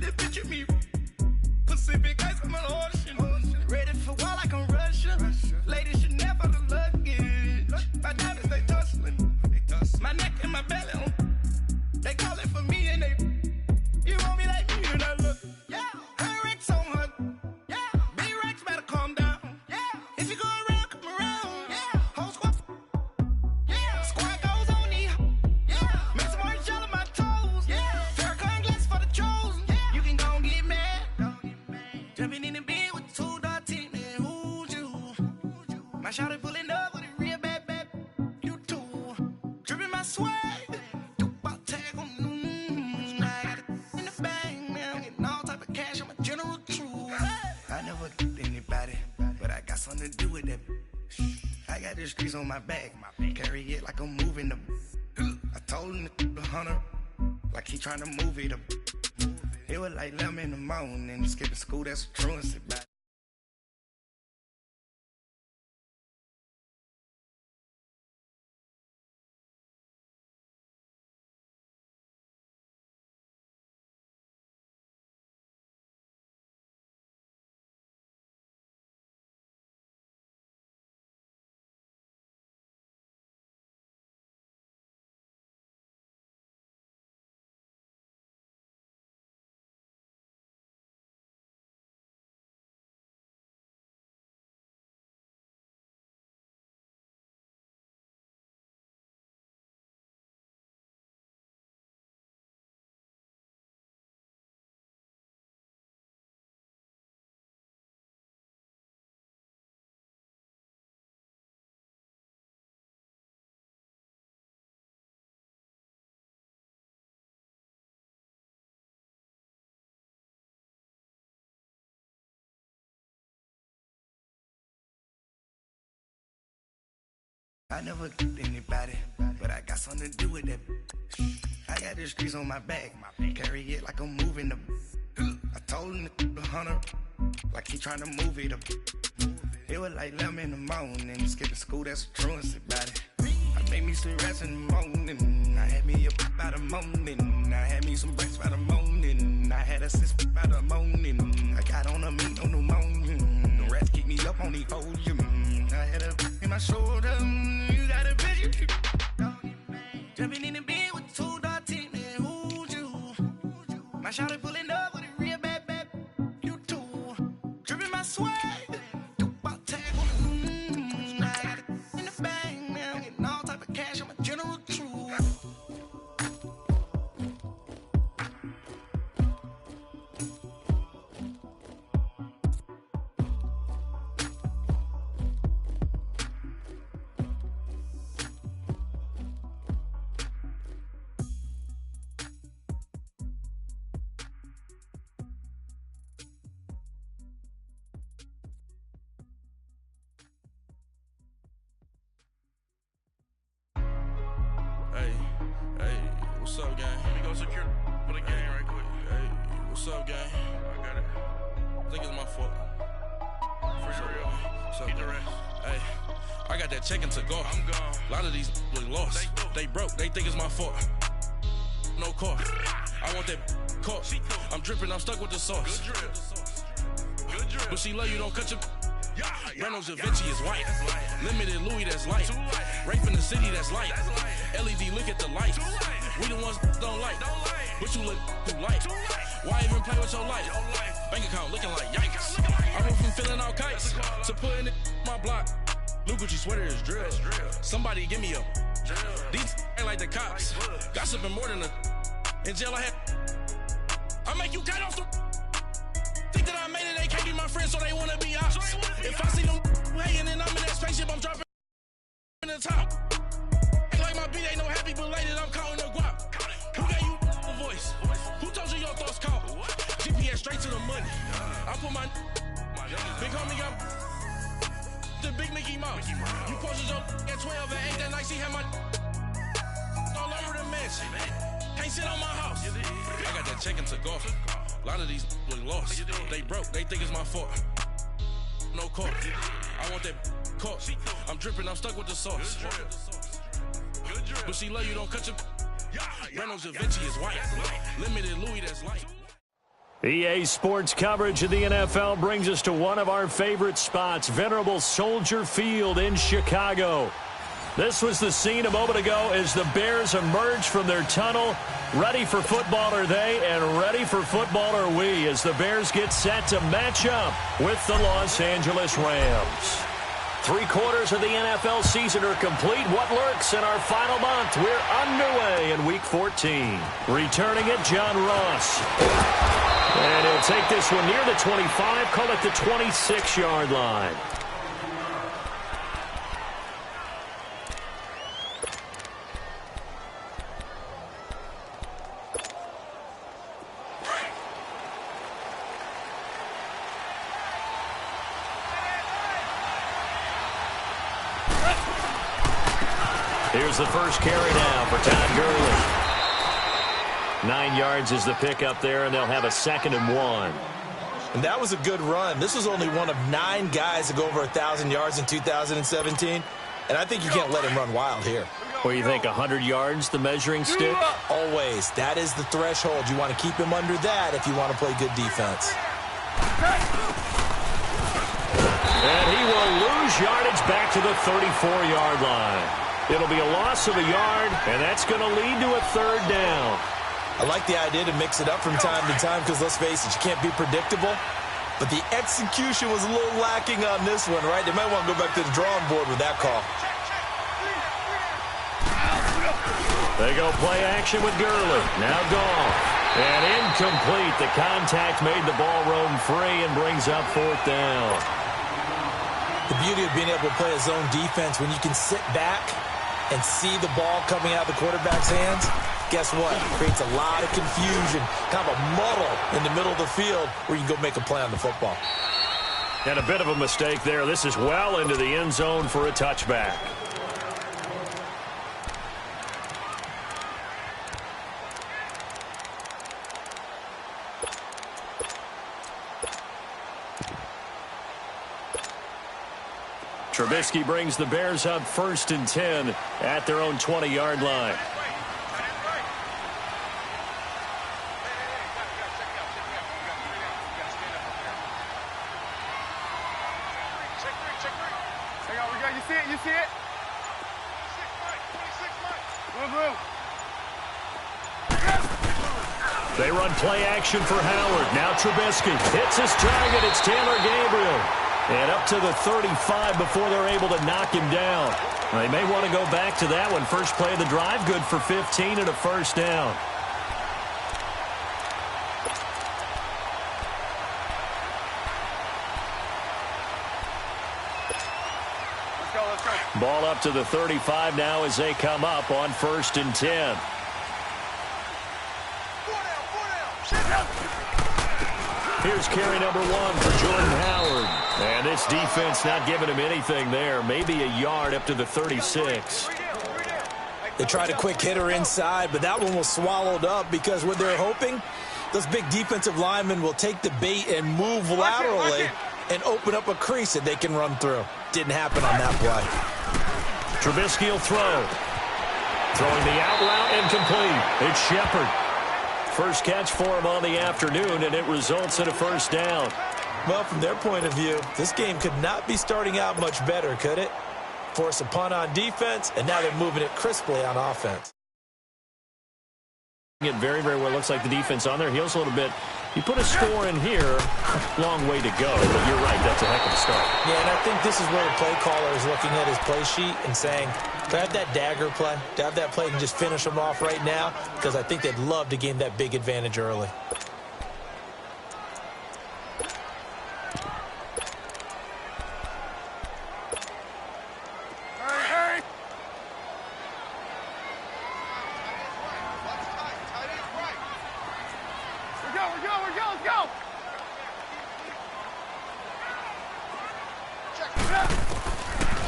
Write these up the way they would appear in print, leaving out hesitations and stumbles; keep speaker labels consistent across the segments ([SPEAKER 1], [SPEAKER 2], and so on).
[SPEAKER 1] this bitch at me. Pacific ice on the ocean. Ready for war like I'm Russia. Ladies should never the luggage. My diamonds, they tussling. My neck and my belly on. They call it for me and they. You want me like me and I look. Yeah. Her Rex on her. Yeah. B-Rex better calm down. Yeah. If you go around, come around. Yeah. Whole squad. Yeah. Squad goes on me. Yeah. Make some orange gel on my toes. Yeah. Farrakhan glass for the chosen. Yeah. You can go and get mad. Jumping in the bed with 2 dark teeth, man. Who's you? My shawty pulling up with a real bad. You too. Dripping my swag. Something to do with that. I got the streets on my back. Carry it like I'm moving them. I told him the hunter, like he trying to move it up. It was like 11 in the morning, skipping school, that's a truancy. I never anybody, but I got something to do with that. I got the streets on my back, carry it like I'm moving them. I told him the hunter, like he trying to move it up. It was like 11 in the morning, skipping school, that's a truancy about it. I made me some rest in the morning, I had me a pop by the morning, I had me some breakfast by the morning, I had a sis by the morning, I got on a meat on the morning, the rats keep me up on the podium, I had a in my shoulder, you got a bitch, jumping in the bed with 2 dark teeth, man, who's you? My shawty pulling up with a real bad, you too, dripping my swag.
[SPEAKER 2] What's up, gang?
[SPEAKER 3] Let me go secure for the game right quick.
[SPEAKER 2] Hey, what's up, gang?
[SPEAKER 3] I got it.
[SPEAKER 2] I think it's my fault.
[SPEAKER 3] For real.
[SPEAKER 2] What's up,
[SPEAKER 3] Keep the
[SPEAKER 2] gang?
[SPEAKER 3] rest.
[SPEAKER 2] Hey, I got that chicken to go.
[SPEAKER 3] I'm gone.
[SPEAKER 2] A lot of these look lost. They broke. They think it's my fault. No car. I want that car. I'm dripping. I'm stuck with the sauce.
[SPEAKER 3] Good drip. Good drip.
[SPEAKER 2] But she love you. Don't cut your.
[SPEAKER 3] Yeah,
[SPEAKER 2] Reynolds Da Vinci is white.
[SPEAKER 3] That's light.
[SPEAKER 2] Limited Louis, that's light.
[SPEAKER 3] Too light.
[SPEAKER 2] Rape in the city, that's light.
[SPEAKER 3] That's light.
[SPEAKER 2] LED, look at the light.
[SPEAKER 3] Too light.
[SPEAKER 2] We the ones don't like.
[SPEAKER 3] Don't like.
[SPEAKER 2] But you look too light.
[SPEAKER 3] Too light.
[SPEAKER 2] Why even play with your life?
[SPEAKER 3] Your life.
[SPEAKER 2] Bank account looking like yikes.
[SPEAKER 3] Looking like
[SPEAKER 2] I went from filling out kites
[SPEAKER 3] That's a call.
[SPEAKER 2] to putting it in my block. Blue Gucci sweater is drill.
[SPEAKER 3] That's drill.
[SPEAKER 2] Somebody give me a.
[SPEAKER 3] Drill.
[SPEAKER 2] These ain't like the cops.
[SPEAKER 3] Like bugs.
[SPEAKER 2] Gossiping more than a. In jail I had. I make you cut off the. Think that I made it, they can't be my friends, so they wanna be ops. If I see them hating and I'm in that spaceship, I'm dropping in the top. Ain't like my beat ain't no happy belated, I'm counting the guap. Who gave you a voice? Who told you your thoughts count? GPS straight to the money. I put my big homie got the big Mickey Mouse. You posted your at 12 and 8 that night, she had my all over the mansion. Can't sit on my house. I got that chicken to go. A lot of these look lost. They broke, they think it's my fault. No car. I want that car. I'm dripping, I'm stuck with the sauce.
[SPEAKER 3] Good drip.
[SPEAKER 2] But she love you, don't cut your. Reynolds Da Vinci is white. Limited Louis, that's light.
[SPEAKER 4] EA Sports coverage of the NFL brings us to one of our favorite spots, venerable Soldier Field in Chicago. This was the scene a moment ago as the Bears emerged from their tunnel. Ready for football are they, and ready for football are we, as the Bears get set to match up with the Los Angeles Rams. 3/4 of the NFL season are complete. What lurks in our final month? We're underway in Week 14. Returning it, John Ross. And he'll take this one near the 25, call it the 26-yard line. Here's the first carry now for Todd Gurley. 9 yards is the pickup there, and they'll have a 2nd and 1.
[SPEAKER 5] And that was a good run. This was only one of 9 guys to go over 1,000 yards in 2017, and I think you can't let him run wild here.
[SPEAKER 4] What do you think, 100 yards, the measuring stick?
[SPEAKER 5] Always. That is the threshold. You want to keep him under that if you want to play good defense.
[SPEAKER 4] And he will lose yardage back to the 34-yard line. It'll be a loss of a yard, and that's going to lead to a 3rd down.
[SPEAKER 5] I like the idea to mix it up from time to time because, let's face it, you can't be predictable. But the execution was a little lacking on this one, right? They might want to go back to the drawing board with that call.
[SPEAKER 4] They go play action with Gurley. Now Goff. And incomplete. The contact made the ball roam free and brings up 4th down.
[SPEAKER 5] The beauty of being able to play a zone defense when you can sit back and see the ball coming out of the quarterback's hands, guess what? It creates a lot of confusion, kind of a muddle in the middle of the field where you can go make a play on the football.
[SPEAKER 4] And a bit of a mistake there. This is well into the end zone for a touchback. Trubisky brings the Bears up 1st and 10 at their own 20-yard line.
[SPEAKER 6] You see it?
[SPEAKER 4] They run play action for Howard. Now Trubisky hits his target. It's Taylor Gabriel. And up to the 35 before they're able to knock him down. They may want to go back to that one. First play of the drive, good for 15 and a 1st down.
[SPEAKER 6] Let's go.
[SPEAKER 4] Ball up to the 35 now as they come up on 1st and 10. Here's carry number 1 for Jordan Howard. And this defense not giving him anything there. Maybe a yard up to the 36.
[SPEAKER 5] They tried a quick hitter inside, but that one was swallowed up because what they're hoping, those big defensive linemen will take the bait and move laterally and open up a crease that they can run through. Didn't happen on that play.
[SPEAKER 4] Trubisky will throw. Throwing the out route incomplete. It's Shepard. First catch for him on the afternoon, and it results in a 1st down.
[SPEAKER 5] Well, from their point of view, this game could not be starting out much better, could it? Force a punt on defense, and now they're moving it crisply on offense.
[SPEAKER 4] It very, very well. Looks like the defense on their heels a little bit. You put a score in here, long way to go, but you're right, that's a heck of a start.
[SPEAKER 5] Yeah, and I think this is where the play caller is looking at his play sheet and saying, do I have that dagger play? Do I have that play and just finish them off right now? Because I think they'd love to gain that big advantage early.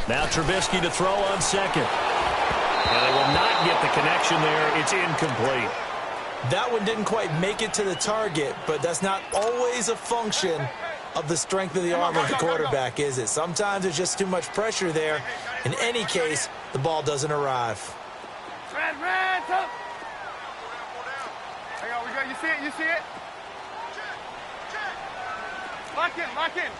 [SPEAKER 4] Now Trubisky to throw on 2nd. And they will not get the connection there. It's incomplete.
[SPEAKER 5] That one didn't quite make it to the target, but that's not always a function of the strength of the arm of the quarterback, is it? Sometimes there's just too much pressure there. In any case, the ball doesn't arrive.
[SPEAKER 6] Red, top. Hang on, you see it? Lock in, lock in.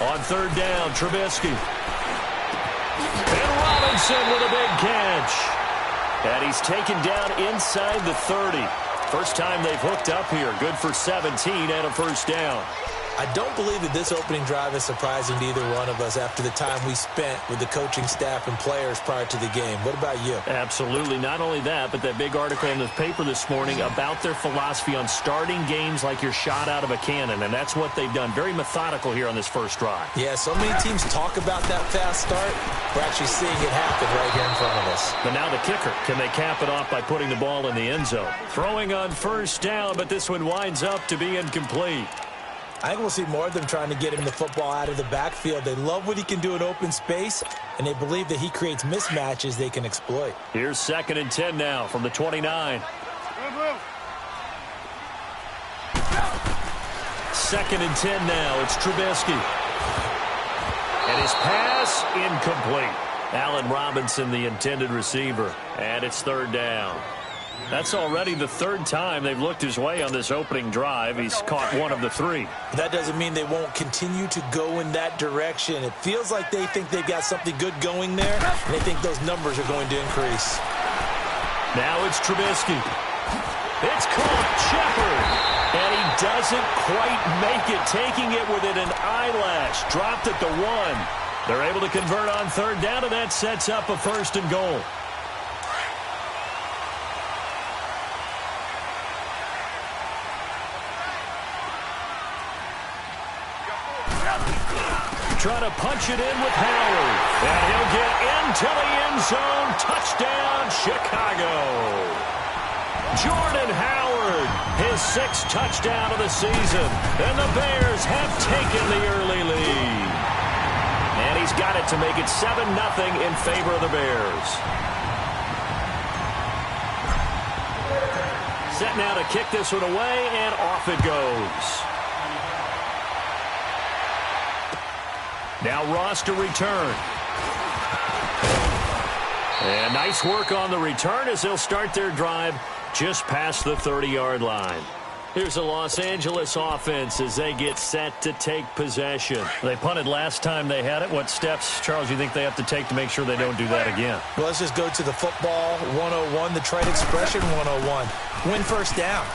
[SPEAKER 4] On third down, Trubisky. And Robinson with a big catch. And he's taken down inside the 30. First time they've hooked up here. Good for 17 and a first down.
[SPEAKER 5] I don't believe that this opening drive is surprising to either one of us after the time we spent with the coaching staff and players prior to the game. What about you?
[SPEAKER 4] Absolutely. Not only that, but that big article in the paper this morning about their philosophy on starting games like you're shot out of a cannon, and that's what they've done. Very methodical here on this first drive.
[SPEAKER 5] Yeah, so many teams talk about that fast start. We're actually seeing it happen right here in front of us.
[SPEAKER 4] But now the kicker. Can they cap it off by putting the ball in the end zone? Throwing on first down, but this one winds up to be incomplete.
[SPEAKER 5] I think we'll see more of them trying to get him the football out of the backfield. They love what he can do in open space, and they believe that he creates mismatches they can exploit.
[SPEAKER 4] Here's 2nd and 10 now from the 29. 2nd and 10 now. It's Trubisky. And his pass incomplete. Allen Robinson, the intended receiver. And it's 3rd down. That's already the 3rd time they've looked his way on this opening drive. He's caught one of the 3.
[SPEAKER 5] That doesn't mean they won't continue to go in that direction. It feels like they think they've got something good going there, and they think those numbers are going to increase.
[SPEAKER 4] Now it's Trubisky. It's caught. Shepard. And he doesn't quite make it, taking it within an eyelash. Dropped at the 1. They're able to convert on 3rd down, and that sets up a 1st and goal. Trying to punch it in with Howard. And he'll get into the end zone. Touchdown, Chicago. Jordan Howard, his 6th touchdown of the season. And the Bears have taken the early lead. And he's got it to make it 7-0 in favor of the Bears. Set now to kick this one away, and off it goes. Now Ross to return. And nice work on the return as they'll start their drive just past the 30-yard line. Here's the Los Angeles offense as they get set to take possession. They punted last time they had it. What steps, Charles, do you think they have to take to make sure they don't do that again?
[SPEAKER 5] Well, let's just go to the football 101, the trade expression 101. Win first down.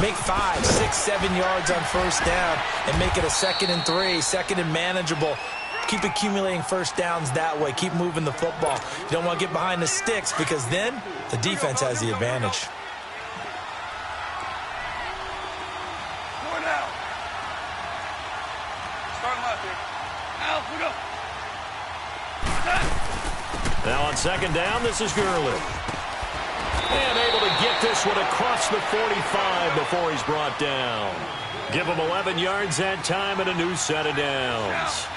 [SPEAKER 5] Make 5, 6, 7 yards on first down and make it a 2nd and 3, 2nd and manageable. Keep accumulating first downs that way. Keep moving the football. You don't want to get behind the sticks because then the defense has the advantage.
[SPEAKER 6] Going out. Starting left here. Out, we go.
[SPEAKER 4] Now on 2nd down, this is Gurley. And able to get this one across the 45 before he's brought down. Give him 11 yards that time and a new set of downs.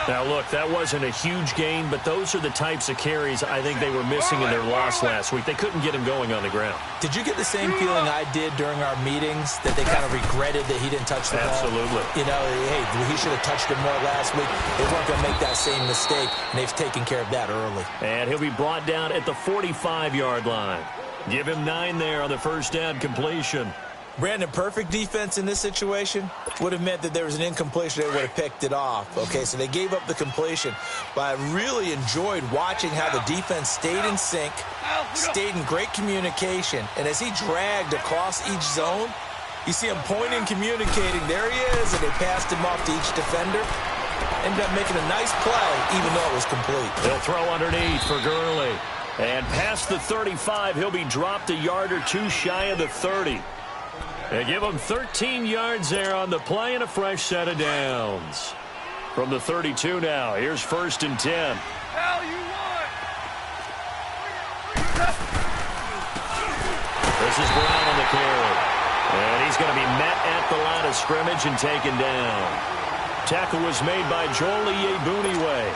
[SPEAKER 4] Now, look, that wasn't a huge gain, but those are the types of carries I think they were missing in their loss last week. They couldn't get him going on the ground.
[SPEAKER 5] Did you get the same feeling I did during our meetings, that they kind of regretted that he didn't touch the ball?
[SPEAKER 4] Absolutely.
[SPEAKER 5] You know, hey, he should have touched it more last week. They weren't going to make that same mistake, and they've taken care of that early.
[SPEAKER 4] And he'll be brought down at the 45-yard line. Give him 9 there on the first down completion.
[SPEAKER 5] Brandon, perfect defense in this situation would have meant that there was an incompletion. They would have picked it off. Okay, so they gave up the completion. But I really enjoyed watching how the defense stayed in sync, stayed in great communication. And as he dragged across each zone, you see him pointing, communicating. There he is, and they passed him off to each defender. Ended up making a nice play, even though it was complete.
[SPEAKER 4] They'll throw underneath for Gurley. And past the 35, he'll be dropped a yard or two shy of the 30. They give him 13 yards there on the play and a fresh set of downs. From the 32 now, here's 1st and 10.
[SPEAKER 6] Hell, you won.
[SPEAKER 4] This is Brown on the carry. And he's going to be met at the line of scrimmage and taken down. Tackle was made by Joel Iyiegbuniwe.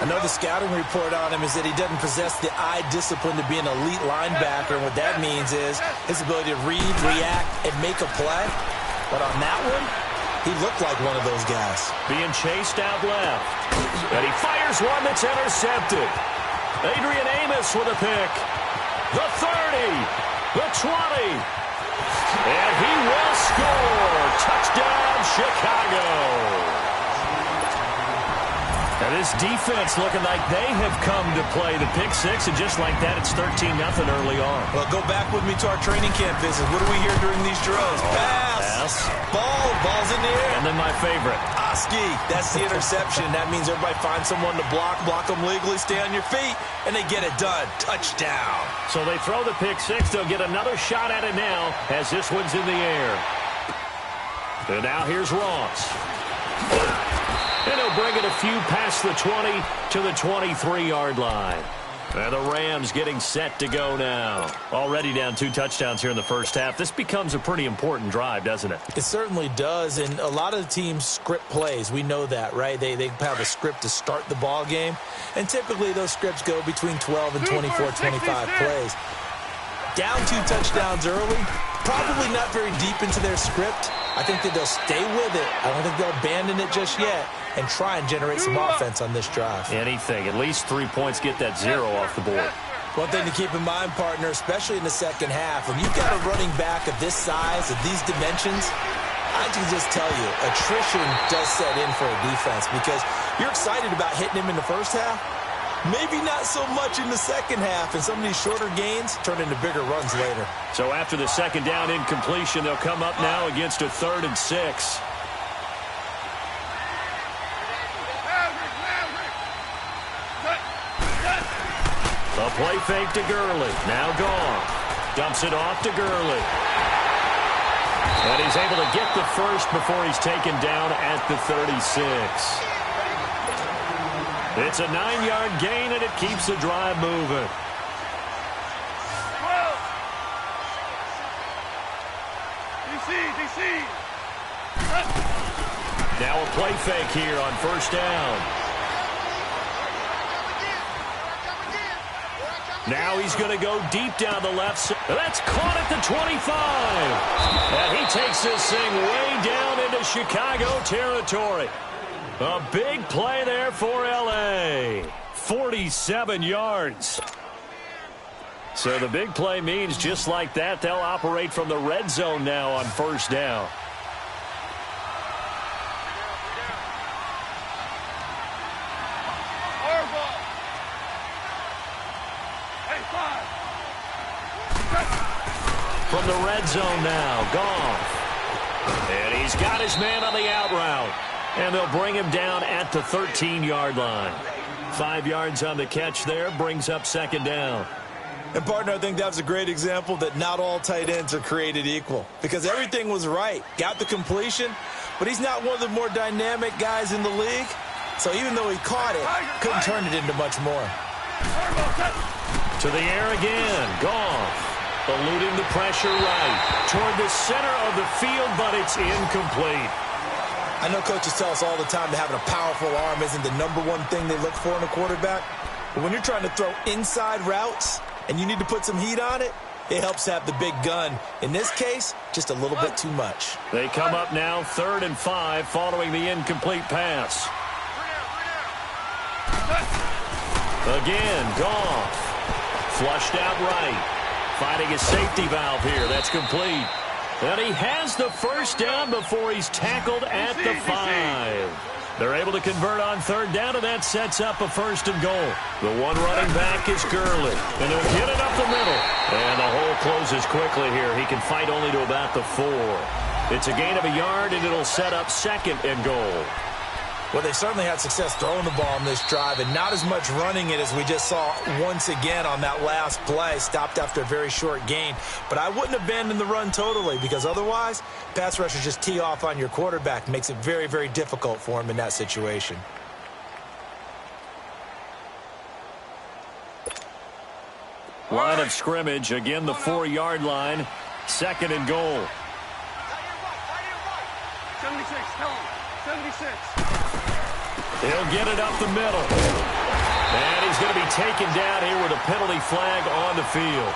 [SPEAKER 5] I know the scouting report on him is that he doesn't possess the eye discipline to be an elite linebacker. And what that means is his ability to read, react, and make a play. But on that one, he looked like one of those guys.
[SPEAKER 4] Being chased out left. And he fires one that's intercepted. Adrian Amos with a pick. The 30, the 20, And he will score. Touchdown, Chicago. Now this defense looking like they have come to play the pick six, and just like that, it's 13-0 early on.
[SPEAKER 5] Well, go back with me to our training camp visit. What do we hear during these drills? Pass. Ball's in the air.
[SPEAKER 4] And then my favorite.
[SPEAKER 5] Oski, that's the interception. That means everybody finds someone to block them legally, stay on your feet, and they get it done. Touchdown.
[SPEAKER 4] So they throw the pick six. They'll get another shot at it now as this one's in the air. And now here's Ross. And he'll bring it a few past the 20 to the 23-yard line. And the Rams getting set to go now. Already down 2 touchdowns here in the first half. This becomes a pretty important drive, doesn't it?
[SPEAKER 5] It certainly does, and a lot of the teams script plays. We know that, right? They have a script to start the ball game, and typically those scripts go between 12 and 24, 25 plays. Down 2 touchdowns early, probably not very deep into their script. I think that they'll stay with it. I don't think they'll abandon it just yet and try and generate some offense on this drive.
[SPEAKER 4] Anything. At least 3 points, get that 0 off the board.
[SPEAKER 5] One thing to keep in mind, partner, especially in the second half, when you've got a running back of this size, of these dimensions, I can just tell you, attrition does set in for a defense because you're excited about hitting him in the first half. Maybe not so much in the second half, and some of these shorter gains turn into bigger runs later.
[SPEAKER 4] So after the second down incompletion, they'll come up now against a 3rd and 6. A play fake to Gurley. Now gone. Dumps it off to Gurley. And he's able to get the first before he's taken down at the 36. It's a 9-yard gain, and it keeps the drive moving.
[SPEAKER 6] DC.
[SPEAKER 4] Now a play fake here on first down. Now he's going to go deep down the left side. That's caught at the 25. And he takes this thing way down into Chicago territory. A big play there for L.A. 47 yards. So the big play means just like that, they'll operate from the red zone now on first down. From the red zone now, Goff. And he's got his man on the out route. And they'll bring him down at the 13-yard line. 5 yards on the catch there, brings up second down.
[SPEAKER 5] And, partner, I think that was a great example that not all tight ends are created equal. Because everything was right. Got the completion, but he's not one of the more dynamic guys in the league. So even though he caught it, couldn't turn it into much more.
[SPEAKER 4] To the air again, Goff. Eluding the pressure right toward the center of the field, but it's incomplete.
[SPEAKER 5] I know coaches tell us all the time that having a powerful arm isn't the number one thing they look for in a quarterback. But when you're trying to throw inside routes and you need to put some heat on it, it helps have the big gun. In this case, just a little bit too much.
[SPEAKER 4] They come up now 3rd and 5 following the incomplete pass. Again, Goff. Flushed out right. Finding a safety valve here. That's complete. And he has the first down before he's tackled at the 5. They're able to convert on 3rd down, and that sets up a 1st and goal. The one running back is Gurley. And he'll get it up the middle. And the hole closes quickly here. He can fight only to about the 4. It's a gain of a yard, and it'll set up 2nd and goal.
[SPEAKER 5] Well, they certainly had success throwing the ball on this drive and not as much running it as we just saw once again on that last play. Stopped after a very short gain. But I wouldn't abandon the run totally because otherwise, pass rushers just tee off on your quarterback. Makes it very, very difficult for him in that situation.
[SPEAKER 4] Line of scrimmage, again the 4-yard line. 2nd and goal.
[SPEAKER 6] 76, tell him. 76.
[SPEAKER 4] He'll get it up the middle. And he's going to be taken down here with a penalty flag on the field.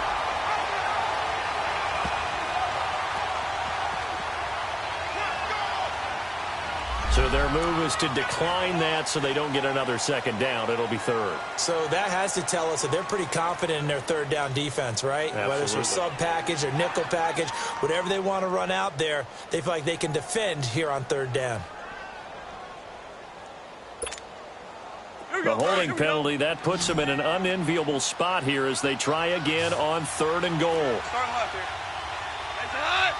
[SPEAKER 4] So their move is to decline that so they don't get another second down. It'll be third.
[SPEAKER 5] So that has to tell us that they're pretty confident in their third down defense, right?
[SPEAKER 4] Absolutely.
[SPEAKER 5] Whether it's their sub package or nickel package, whatever they want to run out there, they feel like they can defend here on third down.
[SPEAKER 4] The holding penalty, that puts them in an unenviable spot here as they try again on third and goal.
[SPEAKER 6] Start left here. That's hot.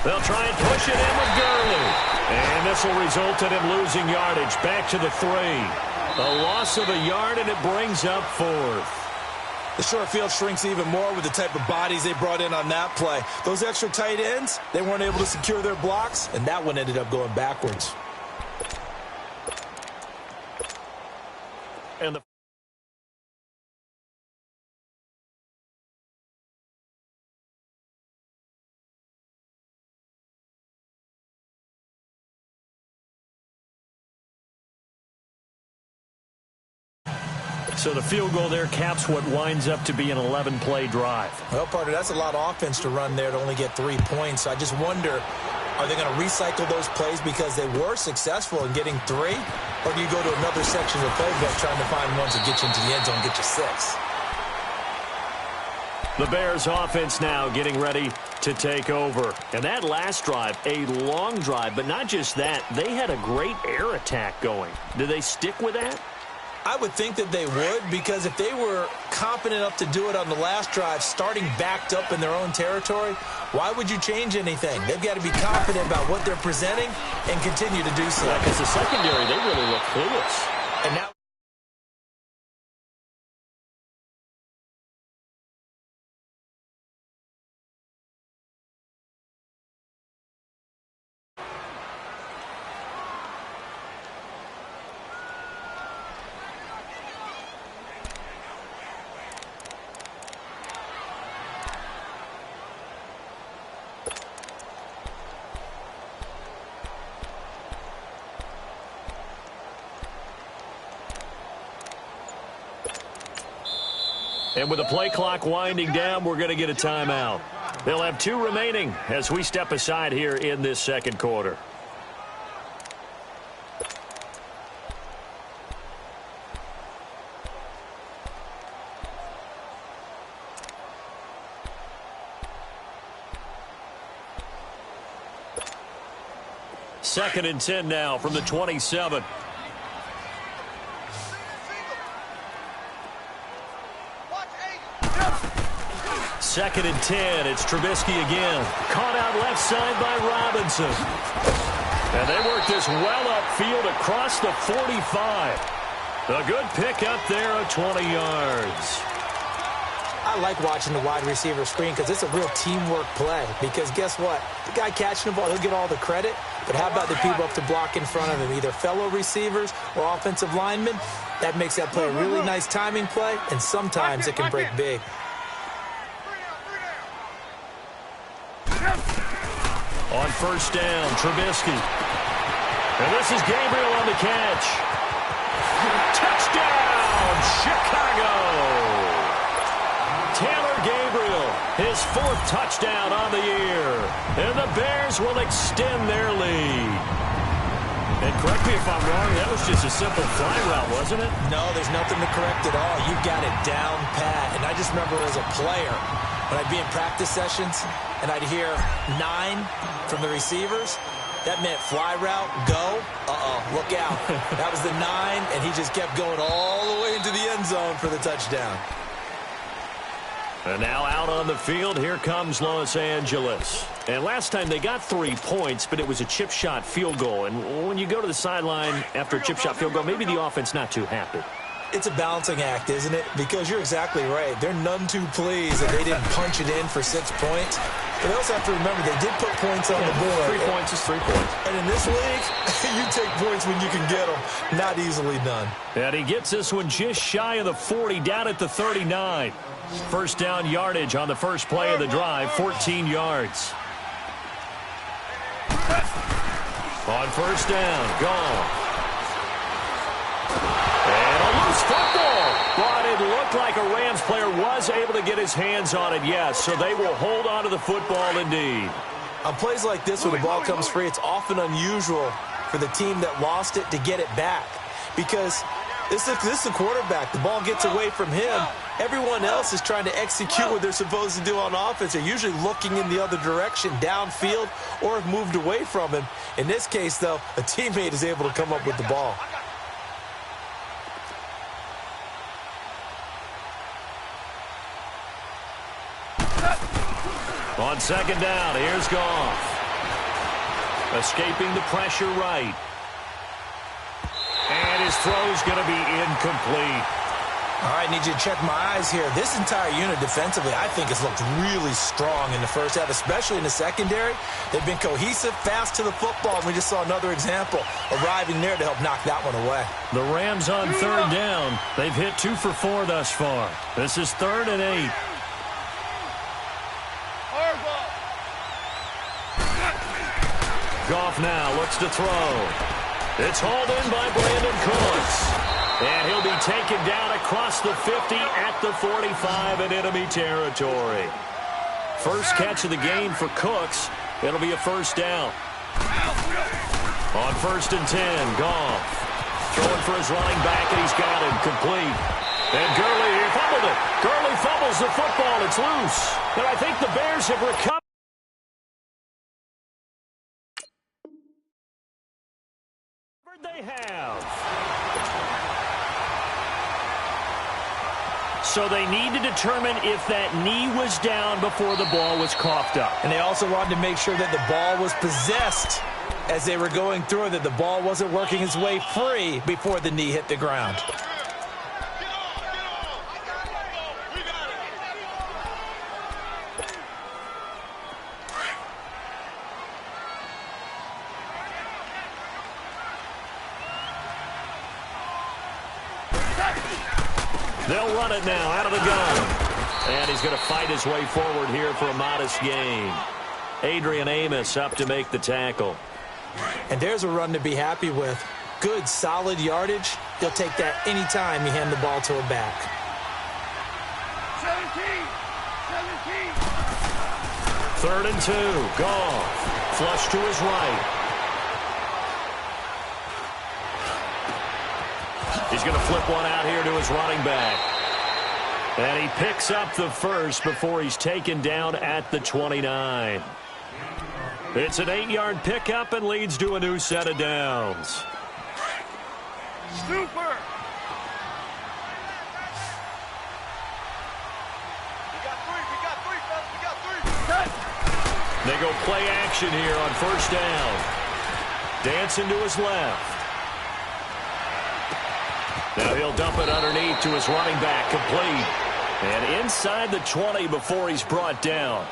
[SPEAKER 4] They'll try and push it in with Gurley. And this will result in him losing yardage. Back to the 3. A loss of a yard, and it brings up fourth.
[SPEAKER 5] The short field shrinks even more with the type of bodies they brought in on that play. Those extra tight ends, they weren't able to secure their blocks, and that one ended up going backwards.
[SPEAKER 4] And the So the field goal there caps what winds up to be an 11-play drive.
[SPEAKER 5] Well, partner, that's a lot of offense to run there to only get 3 points. So I just wonder, are they going to recycle those plays because they were successful in getting 3? Or do you go to another section of the playbook trying to find ones that get you into the end zone and get you 6?
[SPEAKER 4] The Bears offense now getting ready to take over. And that last drive, a long drive, but not just that. They had a great air attack going. Do they stick with that?
[SPEAKER 5] I would think that they would, because if they were confident enough to do it on the last drive, starting backed up in their own territory, why would you change anything? They've got to be confident about what they're presenting and continue to do so.
[SPEAKER 4] Because the secondary, they really look clueless.
[SPEAKER 5] And now
[SPEAKER 4] And with the play clock winding down, we're going to get a timeout. They'll have 2 remaining as we step aside here in this second quarter. Second and 10 now from the 27. Second and 10. It's Trubisky again. Caught out left side by Robinson. And they work this well upfield across the 45. A good pick up there at 20 yards.
[SPEAKER 5] I like watching the wide receiver screen because it's a real teamwork play. Because guess what? The guy catching the ball, he'll get all the credit. But how about the people up to block in front of him, either fellow receivers or offensive linemen? That makes that play a really nice timing play, and sometimes it can break big.
[SPEAKER 4] On first down, Trubisky. And this is Gabriel on the catch. Touchdown, Chicago! Taylor Gabriel, his 4th touchdown on the year. And the Bears will extend their lead. And correct me if I'm wrong, that was just a simple fly route, wasn't it?
[SPEAKER 5] No, there's nothing to correct at all. You got it down pat. And I just remember as a player, when I'd be in practice sessions and I'd hear 9 from the receivers, that meant fly route, go, look out. That was the 9, and he just kept going all the way into the end zone for the touchdown.
[SPEAKER 4] And now out on the field, here comes Los Angeles. And last time they got 3 points, but it was a chip shot field goal. And when you go to the sideline after a chip shot field goal, maybe the offense not too happy.
[SPEAKER 5] It's a balancing act, isn't it? Because you're exactly right. They're none too pleased that they didn't punch it in for 6 points. But they also have to remember they did put points on the board.
[SPEAKER 4] 3 points is 3 points.
[SPEAKER 5] And in this league, you take points when you can get them. Not easily done.
[SPEAKER 4] And he gets this one just shy of the 40, down at the 39. First down yardage on the first play of the drive, 14 yards. On first down, gone. And a loose football brought it looked like a Rams player was able to get his hands on it, yes. So they will hold on to the football indeed.
[SPEAKER 5] On plays like this where the ball comes free, it's often unusual for the team that lost it to get it back. Because this is the quarterback. The ball gets away from him. Everyone else is trying to execute what they're supposed to do on offense. They're usually looking in the other direction, downfield, or have moved away from him. In this case, though, a teammate is able to come up with the ball.
[SPEAKER 4] On second down, here's Goff. Escaping the pressure right. And his throw's going to be incomplete.
[SPEAKER 5] All right, need you to check my eyes here. This entire unit defensively, I think, has looked really strong in the first half, especially in the secondary. They've been cohesive, fast to the football, and we just saw another example arriving there to help knock that one away.
[SPEAKER 4] The Rams on third down. They've hit 2 for 4 thus far. This is 3rd and 8. Goff now looks to throw. It's hauled in by Brandon Cooks. And he'll be taken down across the 50 at the 45 in enemy territory. First catch of the game for Cooks. It'll be a first down. On 1st and 10, Goff. Throwing for his running back, and he's got him complete. And Gurley fumbled it. Gurley fumbles the football. It's loose. And I think the Bears have recovered. They have. So they need to determine if that knee was down before the ball was coughed up.
[SPEAKER 5] And they also wanted to make sure that the ball was possessed as they were going through, that the ball wasn't working its way free before the knee hit the ground.
[SPEAKER 4] They'll run it now out of the gun. And he's going to fight his way forward here for a modest gain. Adrian Amos up to make the tackle.
[SPEAKER 5] And there's a run to be happy with. Good, solid yardage. He'll take that anytime you hand the ball to a back.
[SPEAKER 4] 3rd and 2. Goff. Flush to his right. He's going to flip one out here to his running back. And he picks up the first before he's taken down at the 29. It's an 8-yard pickup and leads to a new set of downs.
[SPEAKER 6] Super! We got three, fellas. We got three.
[SPEAKER 4] They go play action here on 1st down. Dancing to his left. Now he'll dump it underneath to his running back, complete. And inside the 20 before he's brought down.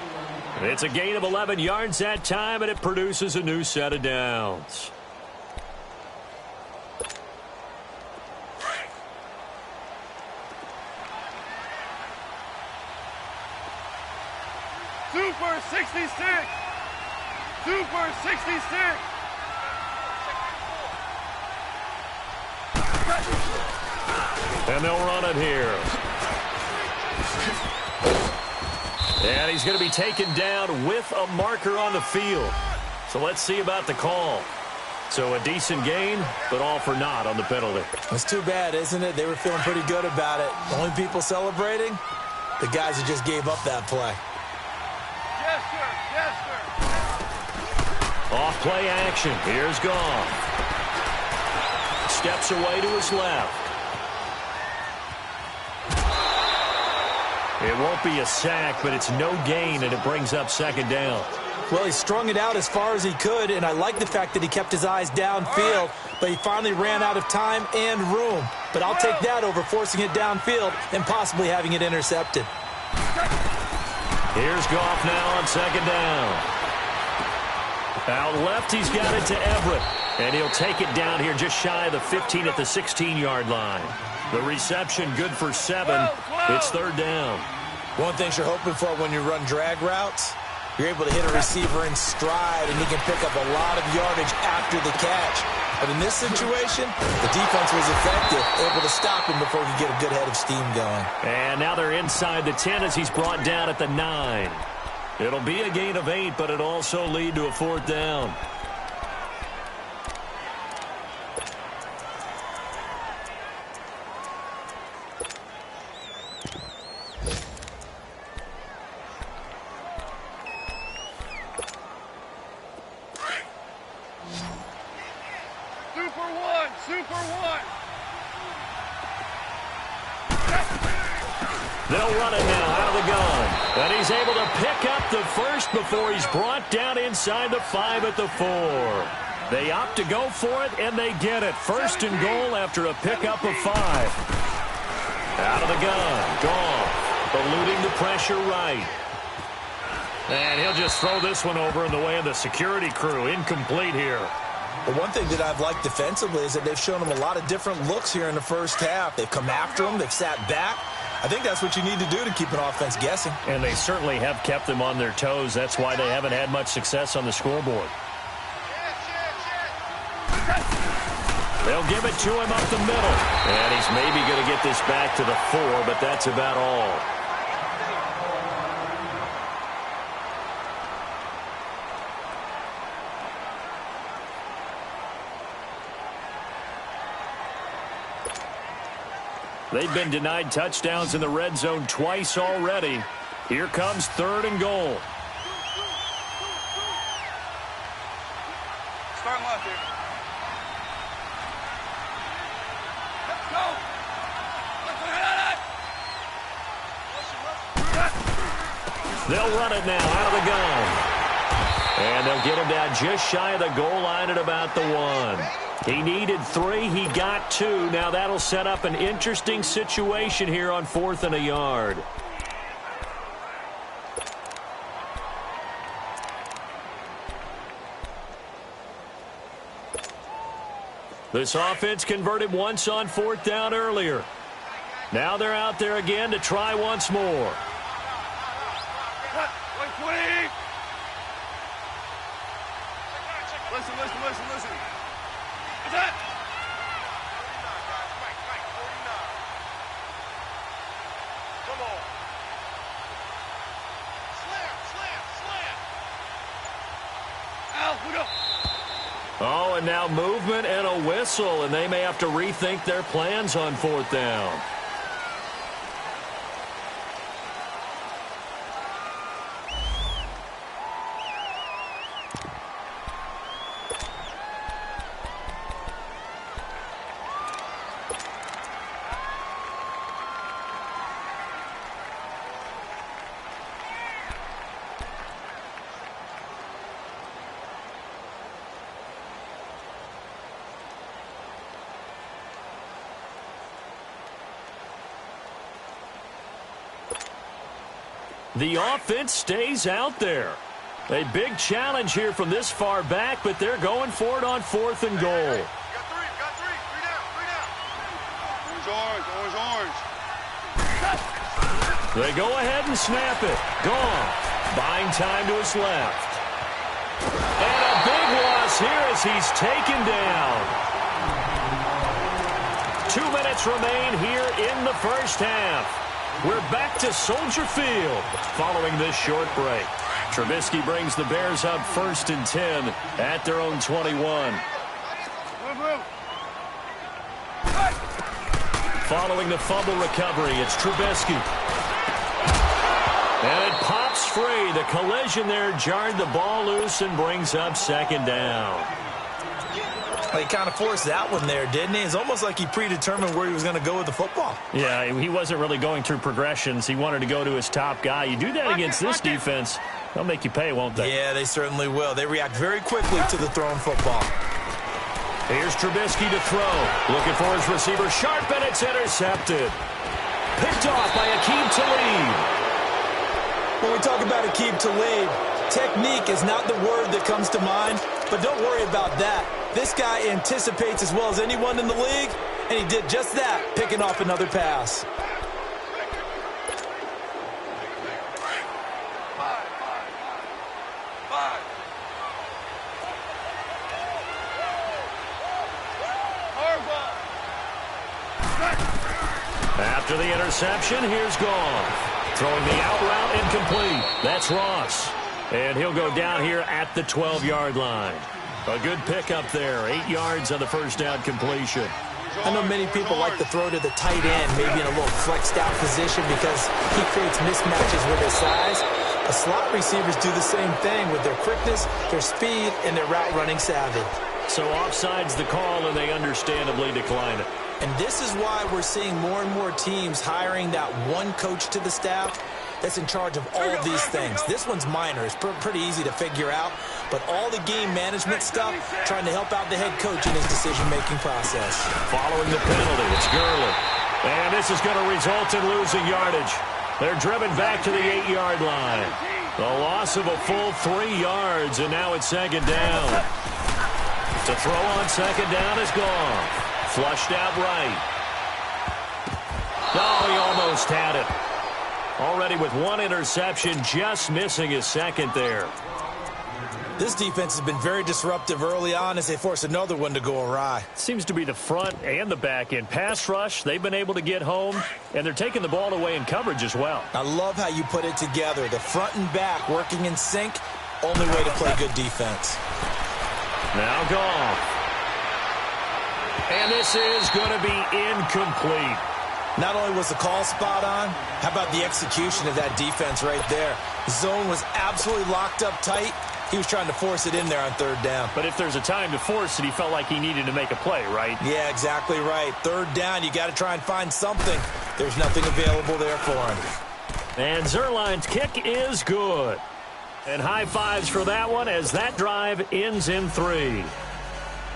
[SPEAKER 4] It's a gain of 11 yards that time, and it produces a new set of downs.
[SPEAKER 6] Super 66! Super 66!
[SPEAKER 4] And they'll run it here. And he's going to be taken down with a marker on the field. So let's see about the call. So a decent gain, but all for naught on the penalty.
[SPEAKER 5] It's too bad, isn't it? They were feeling pretty good about it. The only people celebrating, the guys who just gave up that play.
[SPEAKER 6] Yes, sir. Yes, sir.
[SPEAKER 4] Off play action. Here's Goff. Steps away to his left. It won't be a sack, but it's no gain, and it brings up 2nd down.
[SPEAKER 5] Well, he strung it out as far as he could, and I like the fact that he kept his eyes downfield, but he finally ran out of time and room. But I'll take that over forcing it downfield and possibly having it intercepted.
[SPEAKER 4] Here's Goff now on 2nd down. Out left, he's got it to Everett, and he'll take it down here just shy of the 15 at the 16-yard line. The reception good for 7. It's 3rd down.
[SPEAKER 5] One thing you're hoping for when you run drag routes You're able to hit a receiver in stride, and he can pick up a lot of yardage after the catch. But in this situation, the defense was effective, able to stop him before he could get a good head of steam going.
[SPEAKER 4] And now they're inside the 10 as he's brought down at the 9. It'll be a gain of 8, but it'll also lead to a 4th down. They'll run it now out of the gun. And he's able to pick up the first before he's brought down inside the 5 at the 4. They opt to go for it, and they get it. 1st and goal after a pickup of 5. Out of the gun. Goff eluding the pressure right. And he'll just throw this one over in the way of the security crew. Incomplete here.
[SPEAKER 5] The one thing that I've liked defensively is that they've shown him a lot of different looks here in the first half. They've come after him. They've sat back. I think that's what you need to do to keep an offense guessing.
[SPEAKER 4] And they certainly have kept them on their toes. That's why they haven't had much success on the scoreboard. They'll give it to him up the middle. And he's maybe going to get this back to the 4, but that's about all. They've been denied touchdowns in the red zone twice already. Here comes 3rd and goal.
[SPEAKER 6] Start left here. Let's go.
[SPEAKER 4] They'll run it now out of the gun. And they'll get him down just shy of the goal line at about the 1. He needed 3. He got 2. Now that'll set up an interesting situation here on 4th and a yard. This offense converted once on 4th down earlier. Now they're out there again to try once more.
[SPEAKER 6] Listen. That. Come on. Slam. Al, we go.
[SPEAKER 4] Oh, and now movement and a whistle, and they may have to rethink their plans on 4th down. The offense stays out there. A big challenge here from this far back, but they're going for it on 4th and goal.
[SPEAKER 6] Got three. Three down. Orange.
[SPEAKER 4] They go ahead and snap it. Gone. Buying time to his left. And a big loss here as he's taken down. 2 minutes remain here in the first half. We're back to Soldier Field following this short break. Trubisky brings the Bears up 1st and 10 at their own 21. Following the fumble recovery, it's Trubisky. And it pops free. The collision there jarred the ball loose and brings up 2nd down.
[SPEAKER 5] He kind of forced that one there, didn't he? It's almost like he predetermined where he was going to go with the football.
[SPEAKER 4] Yeah, he wasn't really going through progressions. He wanted to go to his top guy. You do that against this defense, they'll make you pay, won't they?
[SPEAKER 5] Yeah, they certainly will. They react very quickly to the thrown football.
[SPEAKER 4] Here's Trubisky to throw. Looking for his receiver, Sharp, and it's intercepted. Picked off by Aqib Talib.
[SPEAKER 5] When we talk about Aqib Talib, technique is not the word that comes to mind, but don't worry about that. This guy anticipates as well as anyone in the league, and he did just that, picking off another pass.
[SPEAKER 4] After the interception, here's Goff. Throwing the out route incomplete. That's Ross. And he'll go down here at the 12-yard line. A good pickup there. 8 yards on the first down completion.
[SPEAKER 5] I know many people like to throw to the tight end, maybe in a little flexed out position because he creates mismatches with his size. The slot receivers do the same thing with their quickness, their speed, and their route running savvy.
[SPEAKER 4] So offside's the call, and they understandably decline it.
[SPEAKER 5] And this is why we're seeing more and more teams hiring that one coach to the staff that's in charge of all of these things. This one's minor. It's pretty easy to figure out. But all the game management stuff, trying to help out the head coach in his decision-making process.
[SPEAKER 4] Following the penalty, it's Gurley. And this is going to result in losing yardage. They're driven back to the 8-yard line. The loss of a full 3 yards, and now it's second down. To throw on second down is gone. Flushed out right. Oh, he almost had it. Already with one interception, just missing his second there.
[SPEAKER 5] This defense has been very disruptive early on as they force another one to go awry.
[SPEAKER 4] Seems to be the front and the back end. Pass rush, they've been able to get home, and they're taking the ball away in coverage as well.
[SPEAKER 5] I love how you put it together. The front and back working in sync, only way to play good defense.
[SPEAKER 4] Now Goff. And this is going to be incomplete.
[SPEAKER 5] Not only was the call spot on, how about the execution of that defense right there? The zone was absolutely locked up tight. He was trying to force it in there on third down.
[SPEAKER 4] But if there's a time to force it, he felt like he needed to make a play, right?
[SPEAKER 5] Yeah, exactly right. Third down, you got to try and find something. There's nothing available there for him.
[SPEAKER 4] And Zerline's kick is good. And high fives for that one as that drive ends in 3.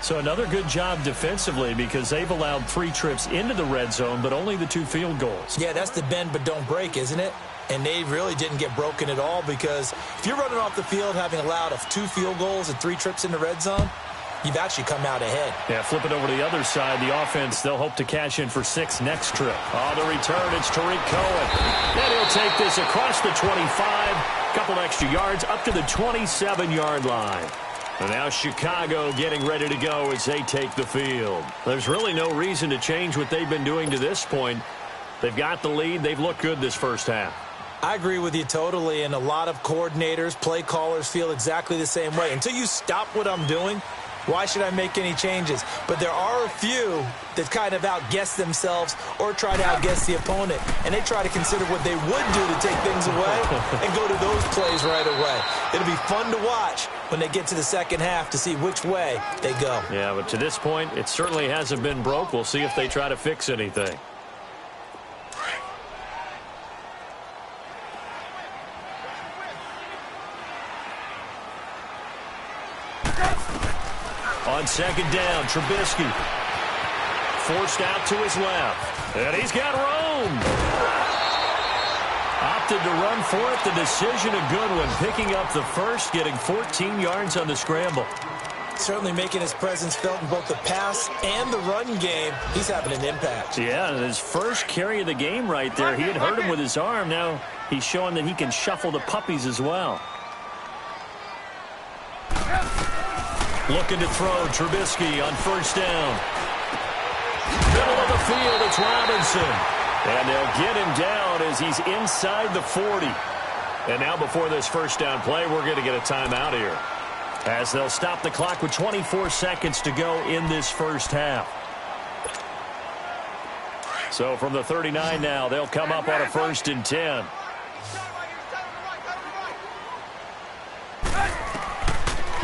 [SPEAKER 4] So another good job defensively because they've allowed 3 trips into the red zone, but only the 2 field goals.
[SPEAKER 5] Yeah, that's the bend but don't break, isn't it? And they really didn't get broken at all because if you're running off the field having allowed 2 field goals and 3 trips in the red zone, you've actually come out ahead.
[SPEAKER 4] Yeah, flip it over to the other side. The offense, they'll hope to cash in for 6 next trip. On the return, it's Tariq Cohen. And he'll take this across the 25, couple extra yards up to the 27-yard line. And now Chicago getting ready to go as they take the field. There's really no reason to change what they've been doing to this point. They've got the lead. They've looked good this first half.
[SPEAKER 5] I agree with you totally, and a lot of coordinators, play callers feel exactly the same way. Until you stop what I'm doing, why should I make any changes? But there are a few that kind of outguess themselves or try to outguess the opponent, and they try to consider what they would do to take things away and go to those plays right away. It'll be fun to watch when they get to the second half to see which way they go.
[SPEAKER 4] Yeah, but to this point, it certainly hasn't been broke. We'll see if they try to fix anything. On second down, Trubisky forced out to his left, and he's got room. Opted to run for it. The decision a good one, picking up the first, getting 14 yards on the scramble.
[SPEAKER 5] Certainly making his presence felt in both the pass and the run game. He's having an impact.
[SPEAKER 4] Yeah, and his first carry of the game right there. He had hurt him with his arm. Now he's showing that he can shuffle the puppies as well. Looking to throw, Trubisky on first down. Middle of the field, it's Robinson. And they'll get him down as he's inside the 40. And now before this first down play, we're going to get a timeout here, as they'll stop the clock with 24 seconds to go in this first half. So from the 39 now, they'll come up on a 1st and 10.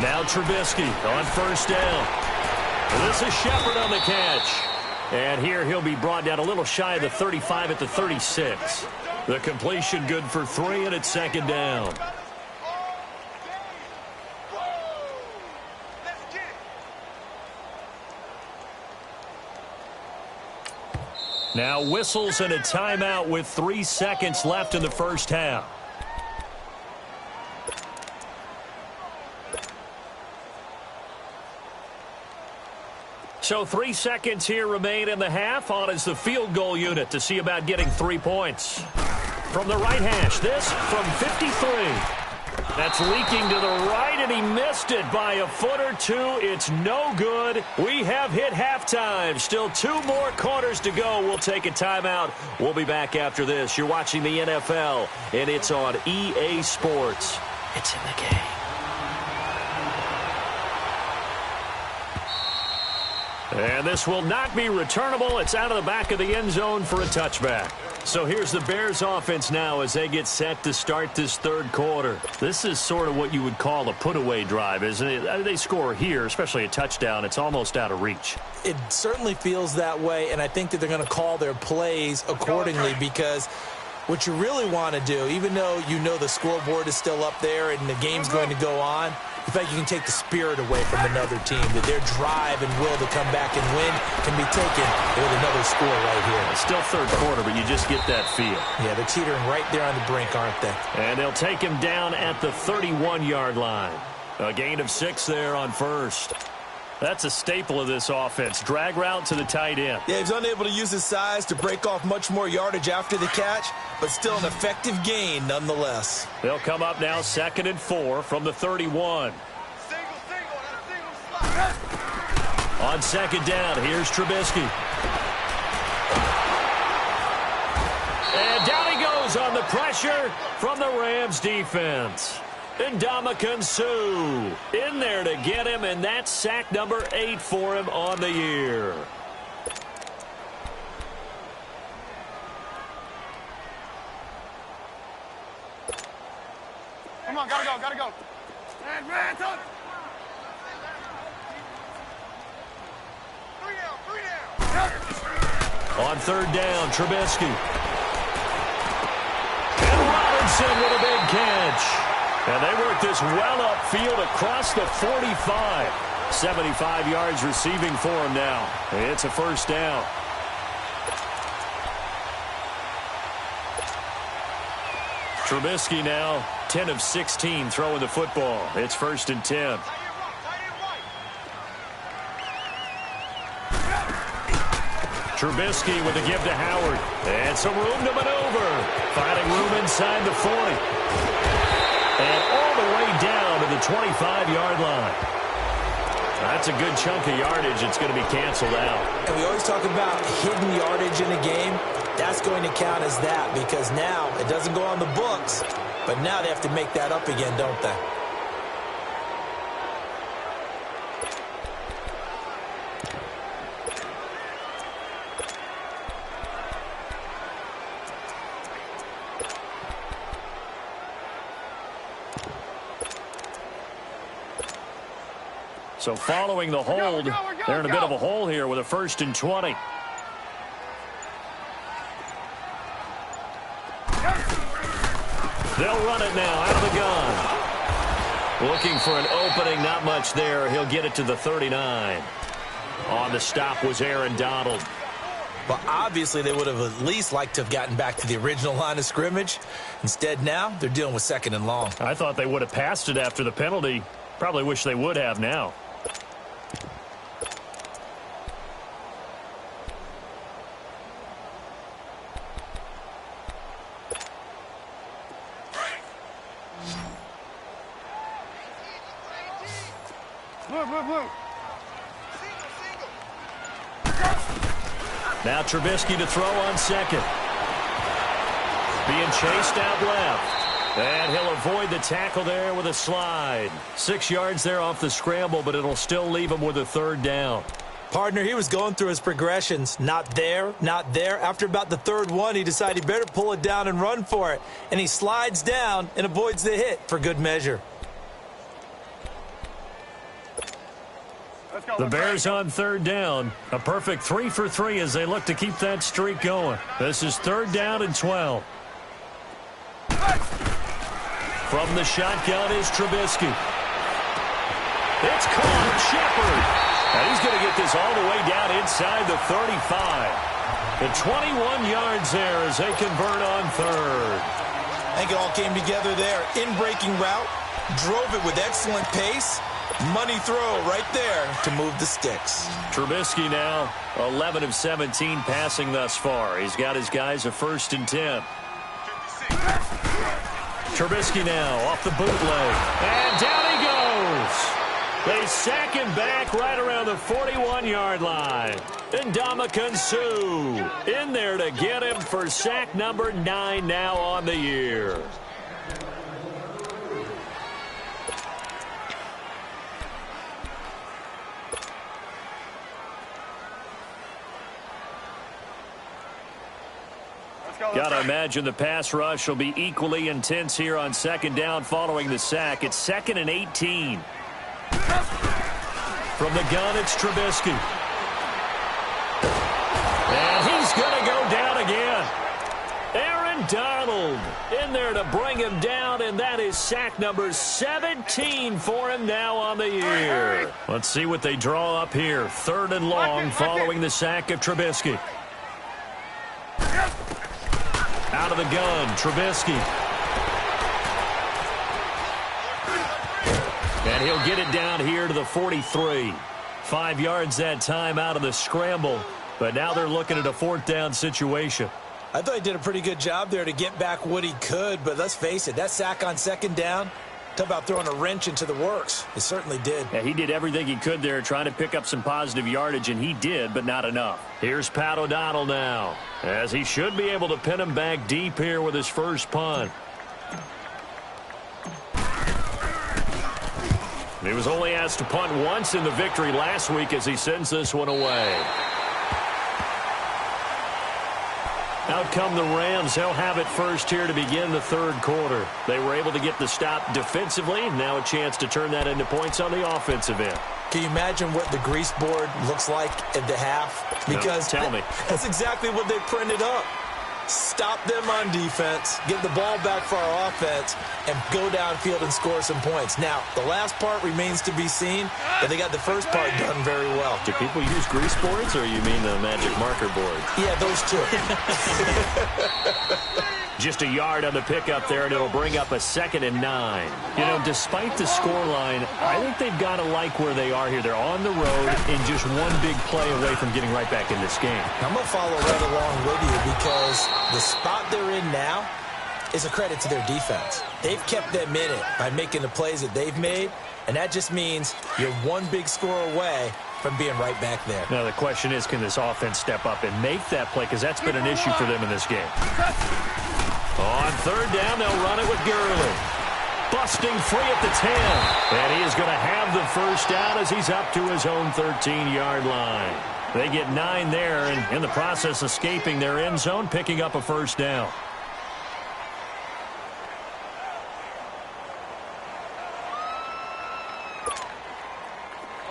[SPEAKER 4] Now Trubisky on first down. This is Shepard on the catch. And here he'll be brought down a little shy of the 35 at the 36. The completion good for 3, and it's second down. Now whistles and a timeout with 3 seconds left in the first half. So 3 seconds here remain in the half. On is the field goal unit to see about getting 3 points. From the right hash, this from 53. That's leaking to the right, and he missed it by a foot or two. It's no good. We have hit halftime. Still 2 more quarters to go. We'll take a timeout. We'll be back after this. You're watching the NFL, and it's on EA Sports. It's in the game. And this will not be returnable. It's out of the back of the end zone for a touchback. So here's the Bears offense now as they get set to start this third quarter. This is sort of what you would call a put-away drive, isn't it? They score here, especially a touchdown. It's almost out of reach.
[SPEAKER 5] It certainly feels that way, and I think that they're going to call their plays accordingly because what you really want to do, even though you know the scoreboard is still up there and the game's going to go on, in fact, you can take the spirit away from another team, that their drive and will to come back and win can be taken with another score right here.
[SPEAKER 4] It's still third quarter, but you just get that feel.
[SPEAKER 5] Yeah, they're teetering right there on the brink, aren't they?
[SPEAKER 4] And they'll take him down at the 31-yard line. A gain of 6 there on first. That's a staple of this offense. Drag route to the tight end.
[SPEAKER 5] Yeah, he's unable to use his size to break off much more yardage after the catch, but still an effective gain nonetheless.
[SPEAKER 4] They'll come up now 2nd and 4 from the 31. On 2nd down, here's Trubisky. And down he goes on the pressure from the Rams defense. And Ndamukong Suh in there to get him, and that's sack number 8 for him on the year.
[SPEAKER 6] Come on, gotta go. Man, talk. 3 down.
[SPEAKER 4] On 3rd down, Trubisky. And Robinson with a big catch. And they work this well upfield across the 45. 75 yards receiving for him now. It's a first down. Trubisky now 10 of 16 throwing the football. It's 1st and 10. Trubisky with a give to Howard. And some room to maneuver. Finding room inside the 40. And all the way down to the 25-yard line. That's a good chunk of yardage. It's going to be canceled out.
[SPEAKER 5] And we always talk about hidden yardage in a game. That's going to count as that because now it doesn't go on the books, but now they have to make that up again, don't they?
[SPEAKER 4] So following the hold, they're in a bit of a hole here with a 1st and 20. They'll run it now out of the gun. Looking for an opening, not much there. He'll get it to the 39. On the stop was Aaron Donald.
[SPEAKER 5] Well, obviously they would have at least liked to have gotten back to the original line of scrimmage. Instead now, they're dealing with 2nd and long.
[SPEAKER 4] I thought they would have passed it after the penalty. Probably wish they would have now.
[SPEAKER 6] Blue.
[SPEAKER 4] Now Trubisky to throw on 2nd. Being chased out left. And he'll avoid the tackle there with a slide. 6 yards there off the scramble, but it'll still leave him with a 3rd down.
[SPEAKER 5] Partner, he was going through his progressions. Not there, not there. After about the 3rd one, he decided he better pull it down and run for it. And he slides down and avoids the hit for good measure.
[SPEAKER 4] The Bears on 3rd down. A perfect 3 for 3 as they look to keep that streak going. This is 3rd down and 12. From the shotgun is Trubisky. It's caught. Shepard. And he's going to get this all the way down inside the 35. The 21 yards there as they convert on 3rd.
[SPEAKER 5] I think it all came together there. In-breaking route. Drove it with excellent pace. Money throw right there to move the sticks.
[SPEAKER 4] Trubisky now 11 of 17 passing thus far. He's got his guys a 1st and 10. Trubisky now off the bootleg. And down he goes. They sack him back right around the 41-yard line. And Ndamukong Suh in there to get him for sack number 9 now on the year. Got to imagine the pass rush will be equally intense here on second down following the sack. It's 2nd and 18. From the gun, it's Trubisky. And he's going to go down again. Aaron Donald in there to bring him down, and that is sack number 17 for him now on the year. Let's see what they draw up here. 3rd and long following the sack of Trubisky. Out of the gun, Trubisky. And he'll get it down here to the 43. 5 yards that time out of the scramble. But now they're looking at a 4th down situation.
[SPEAKER 5] I thought he did a pretty good job there to get back what he could. But let's face it, that sack on 2nd down, talk about throwing a wrench into the works. It certainly did.
[SPEAKER 4] Yeah, he did everything he could there trying to pick up some positive yardage, and he did, but not enough. Here's Pat O'Donnell now, as he should be able to pin him back deep here with his first punt. He was only asked to punt once in the victory last week as he sends this one away. Out come the Rams. They'll have it first here to begin the 3rd quarter. They were able to get the stop defensively. Now a chance to turn that into points on the offensive end.
[SPEAKER 5] Can you imagine what the grease board looks like at the half? Because
[SPEAKER 4] no, tell me.
[SPEAKER 5] That's exactly what they printed up. Stop them on defense, get the ball back for our offense, and go downfield and score some points. Now, the last part remains to be seen, but they got the first part done very well.
[SPEAKER 4] Do people use grease boards, or you mean the magic marker board?
[SPEAKER 5] Yeah, those two.
[SPEAKER 4] Just a yard on the pickup there, and it'll bring up a 2nd and 9. You know, despite the scoreline, I think they've got to like where they are here. They're on the road and just one big play away from getting right back in this game.
[SPEAKER 5] I'm going to follow right along with you because the spot they're in now is a credit to their defense. They've kept them in it by making the plays that they've made, and that just means you're one big score away from being right back there.
[SPEAKER 4] Now, the question is, can this offense step up and make that play? Because that's been an issue for them in this game. On 3rd down, they'll run it with Gurley. Busting free at the 10. And he is going to have the first down as he's up to his own 13-yard line. They get 9 there, and in the process, escaping their end zone, picking up a first down.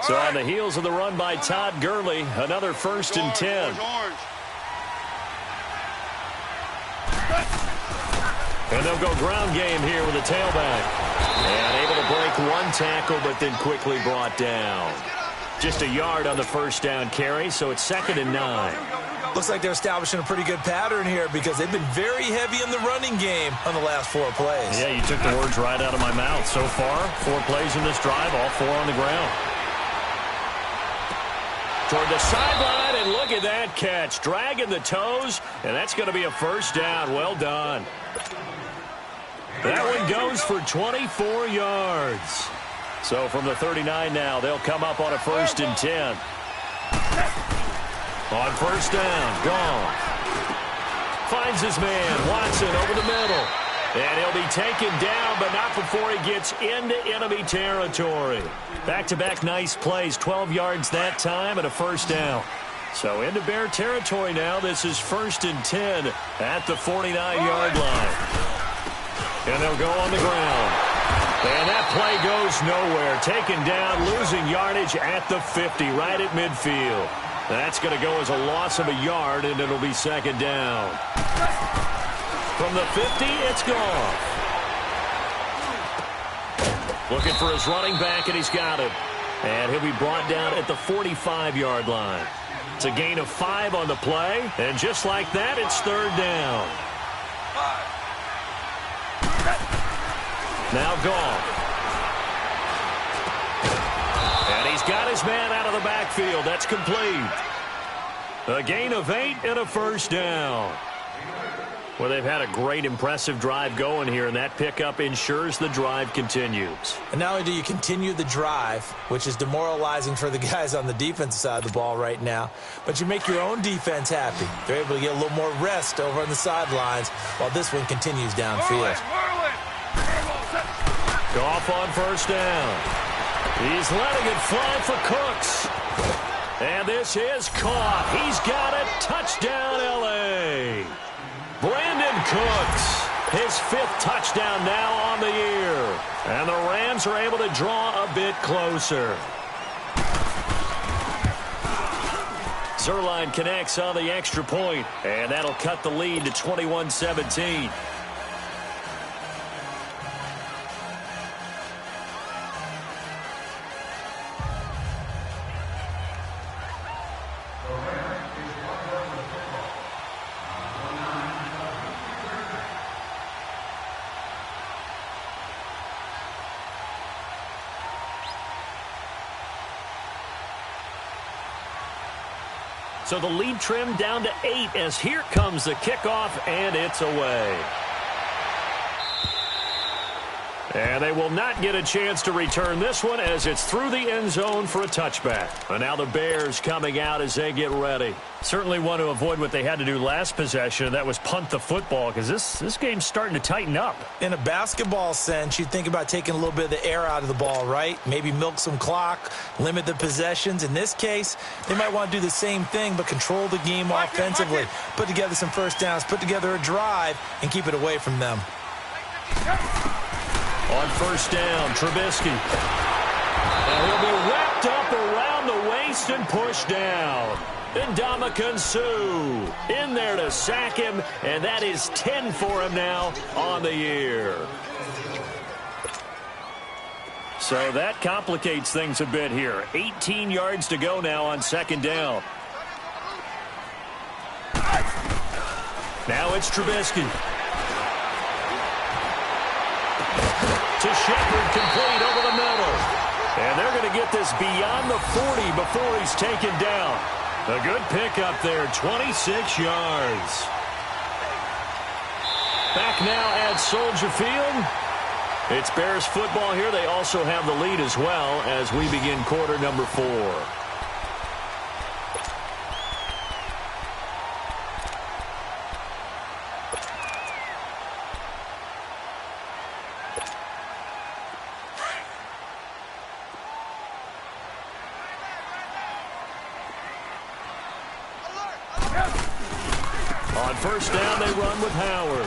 [SPEAKER 4] So on the heels of the run by Todd Gurley, another 1st and 10. And they'll go ground game here with a tailback. And able to break one tackle, but then quickly brought down. Just a yard on the first down carry, so it's 2nd and 9.
[SPEAKER 5] Looks like they're establishing a pretty good pattern here because they've been very heavy in the running game on the last 4 plays.
[SPEAKER 4] Yeah, you took the words right out of my mouth. So far, 4 plays in this drive, all 4 on the ground. Toward the sideline, and look at that catch. Dragging the toes, and that's going to be a first down. Well done. That one goes for 24 yards. So from the 39 now, they'll come up on a 1st and 10. On 1st down, gone. Finds his man, Watson, over the middle. And he'll be taken down, but not before he gets into enemy territory. Back-to-back nice plays, 12 yards that time and a first down. So into Bear territory now. This is 1st and 10 at the 49-yard line. And they'll go on the ground. And that play goes nowhere. Taken down, losing yardage at the 50, right at midfield. That's going to go as a loss of a yard, and it'll be 2nd down. From the 50, it's gone. Looking for his running back, and he's got it. And he'll be brought down at the 45-yard line. It's a gain of 5 on the play, and just like that, it's 3rd down. Now gone. And he's got his man out of the backfield. That's complete. A gain of 8 and a first down. Well, they've had a great, impressive drive going here, and that pickup ensures the drive continues.
[SPEAKER 5] And not only do you continue the drive, which is demoralizing for the guys on the defensive side of the ball right now, but you make your own defense happy. They're able to get a little more rest over on the sidelines while this one continues downfield.
[SPEAKER 4] Goff on first down. He's letting it fly for Cooks. And this is caught. He's got it. Touchdown, L.A. Brandon Cooks, his 5th touchdown now on the year. And the Rams are able to draw a bit closer. Zerline connects on the extra point, and that'll cut the lead to 21-17. So the lead trimmed down to 8 as here comes the kickoff, and it's away. And they will not get a chance to return this one as it's through the end zone for a touchback. And now the Bears coming out as they get ready. Certainly want to avoid what they had to do last possession, and that was punt the football, because this game's starting to tighten up.
[SPEAKER 5] In a basketball sense, you think about taking a little bit of the air out of the ball, right? Maybe milk some clock, limit the possessions. In this case, they might want to do the same thing, but control the game offensively. Put together some first downs, put together a drive, and keep it away from them.
[SPEAKER 4] On first down, Trubisky. And he'll be wrapped up around the waist and pushed down. Ndamukong Suh in there to sack him, and that is 10 for him now on the year. So that complicates things a bit here. 18 yards to go now on second down. Now it's Trubisky. To Shepard, complete over the middle. And they're going to get this beyond the 40 before he's taken down. A good pickup there, 26 yards. Back now at Soldier Field. It's Bears football here. They also have the lead as well as we begin quarter number 4. On first down, they run with Howard.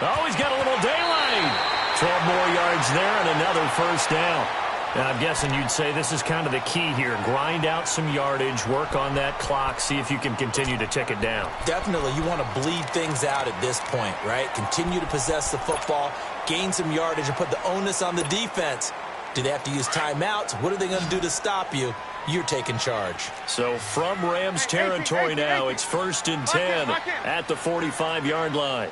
[SPEAKER 4] Oh, he's got a little daylight. 12 more yards there and another first down. Now, I'm guessing you'd say this is kind of the key here. Grind out some yardage, work on that clock, see if you can continue to tick it down.
[SPEAKER 5] Definitely, you want to bleed things out at this point, right? Continue to possess the football, gain some yardage, and put the onus on the defense. Do they have to use timeouts? What are they going to do to stop you? You're taking charge. So from Rams territory now, it's 1st and 10 at the 45-yard line.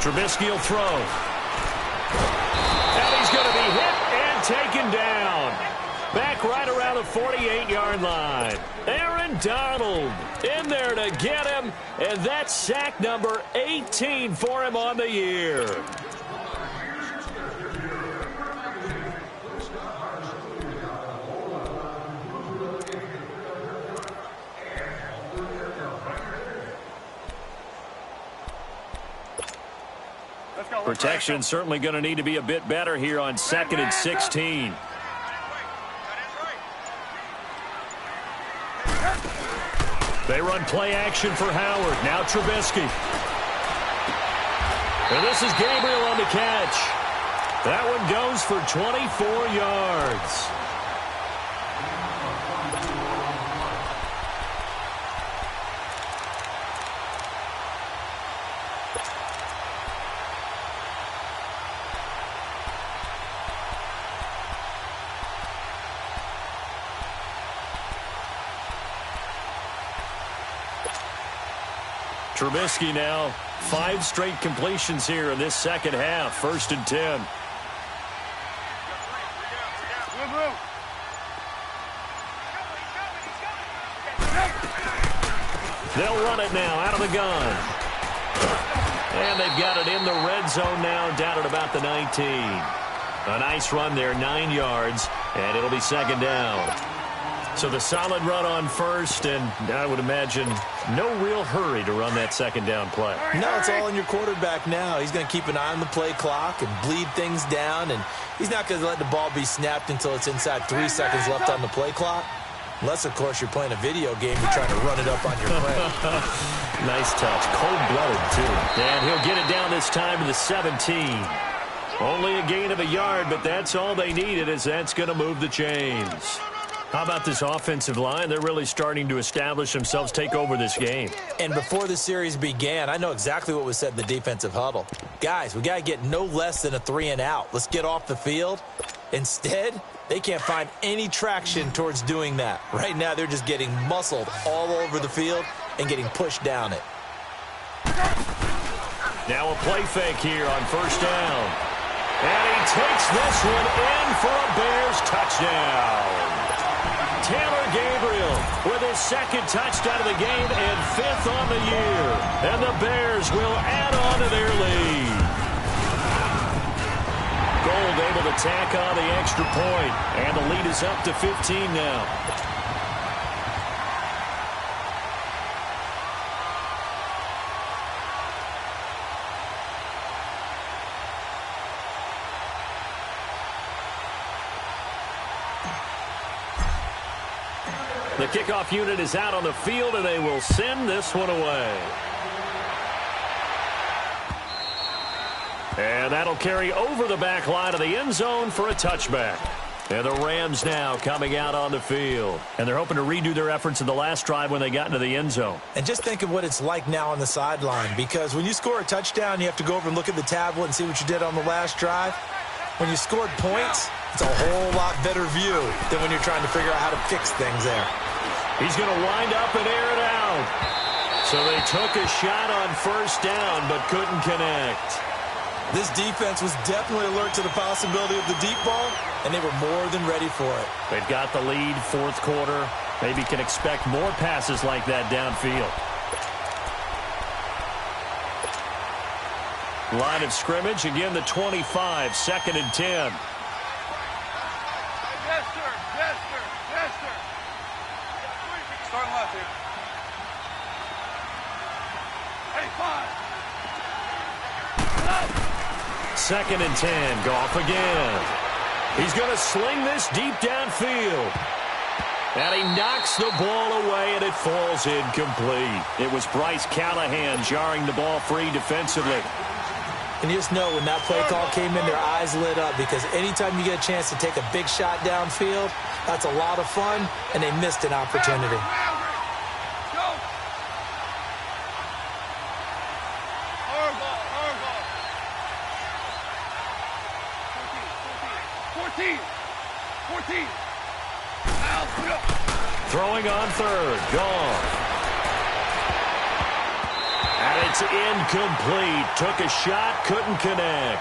[SPEAKER 5] Trubisky will throw. And he's going to be hit and taken down. Back right around the 48-yard line. Aaron Donald in there to get him, and that's sack number 18 for him on the year. Protection certainly going to need to be a bit better here on 2nd and 16. They run play action for Howard. Now Trubisky. And this is Gabriel on the catch. That one goes for 24 yards. Trubisky now, 5 straight completions here in this second half. 1st and 10.
[SPEAKER 4] They'll run it now out of the gun. And they've got it in the red zone now, down at about the 19. A nice run there, 9 yards, and it'll be second down. So the solid run on first, and I would imagine no real hurry to run that second down play.
[SPEAKER 5] No, it's all in your quarterback now. He's going to keep an eye on the play clock and bleed things down, and he's not going to let the ball be snapped until it's inside 3 seconds left on the play clock. Unless, of course, you're playing a video game, you're trying to run it up on your friend.
[SPEAKER 4] Nice touch. Cold-blooded, too. And he'll get it down this time to the 17. Only a gain of a yard, but that's all they needed, as that's going to move the chains. How about this offensive line? They're really starting to establish themselves, take over this game.
[SPEAKER 5] And before the series began, I know exactly what was said in the defensive huddle. Guys, we got to get no less than a 3-and-out. Let's get off the field. Instead, they can't find any traction towards doing that. Right now, they're just getting muscled all over the field and getting pushed down it.
[SPEAKER 4] Now a play fake here on first down. And he takes this one in for a Bears touchdown. Taylor Gabriel with his second touchdown of the game and 5th on the year. And the Bears will add on to their lead. Gold able to tack on the extra point, and the lead is up to 15 now. The kickoff unit is out on the field, and they will send this one away. And that'll carry over the back line of the end zone for a touchback. And the Rams now coming out on the field. And they're hoping to redo their efforts in the last drive when they got into the end zone.
[SPEAKER 5] And just think of what it's like now on the sideline, because when you score a touchdown, you have to go over and look at the tablet and see what you did on the last drive. When you scored points, it's a whole lot better view than when you're trying to figure out how to fix things there.
[SPEAKER 4] He's going to wind up and air it out. So they took a shot on first down but couldn't connect.
[SPEAKER 5] This defense was definitely alert to the possibility of the deep ball, and they were more than ready for it.
[SPEAKER 4] They've got the lead, fourth quarter. Maybe can expect more passes like that downfield. Line of scrimmage, again the 25, 2nd and 10.
[SPEAKER 6] Yes, sir. Yes, sir. Yes, sir. Starting left here. Hey, 5.
[SPEAKER 4] 2nd and 10. Goff again. He's going to sling this deep downfield. And he knocks the ball away, and it falls incomplete. It was Bryce Callahan jarring the ball free defensively.
[SPEAKER 5] And you just know when that play call came in, their eyes lit up, because anytime you get a chance to take a big shot downfield, that's a lot of fun, and they missed an opportunity.
[SPEAKER 4] Throwing on third. Gone. And it's incomplete. Took a shot, couldn't connect.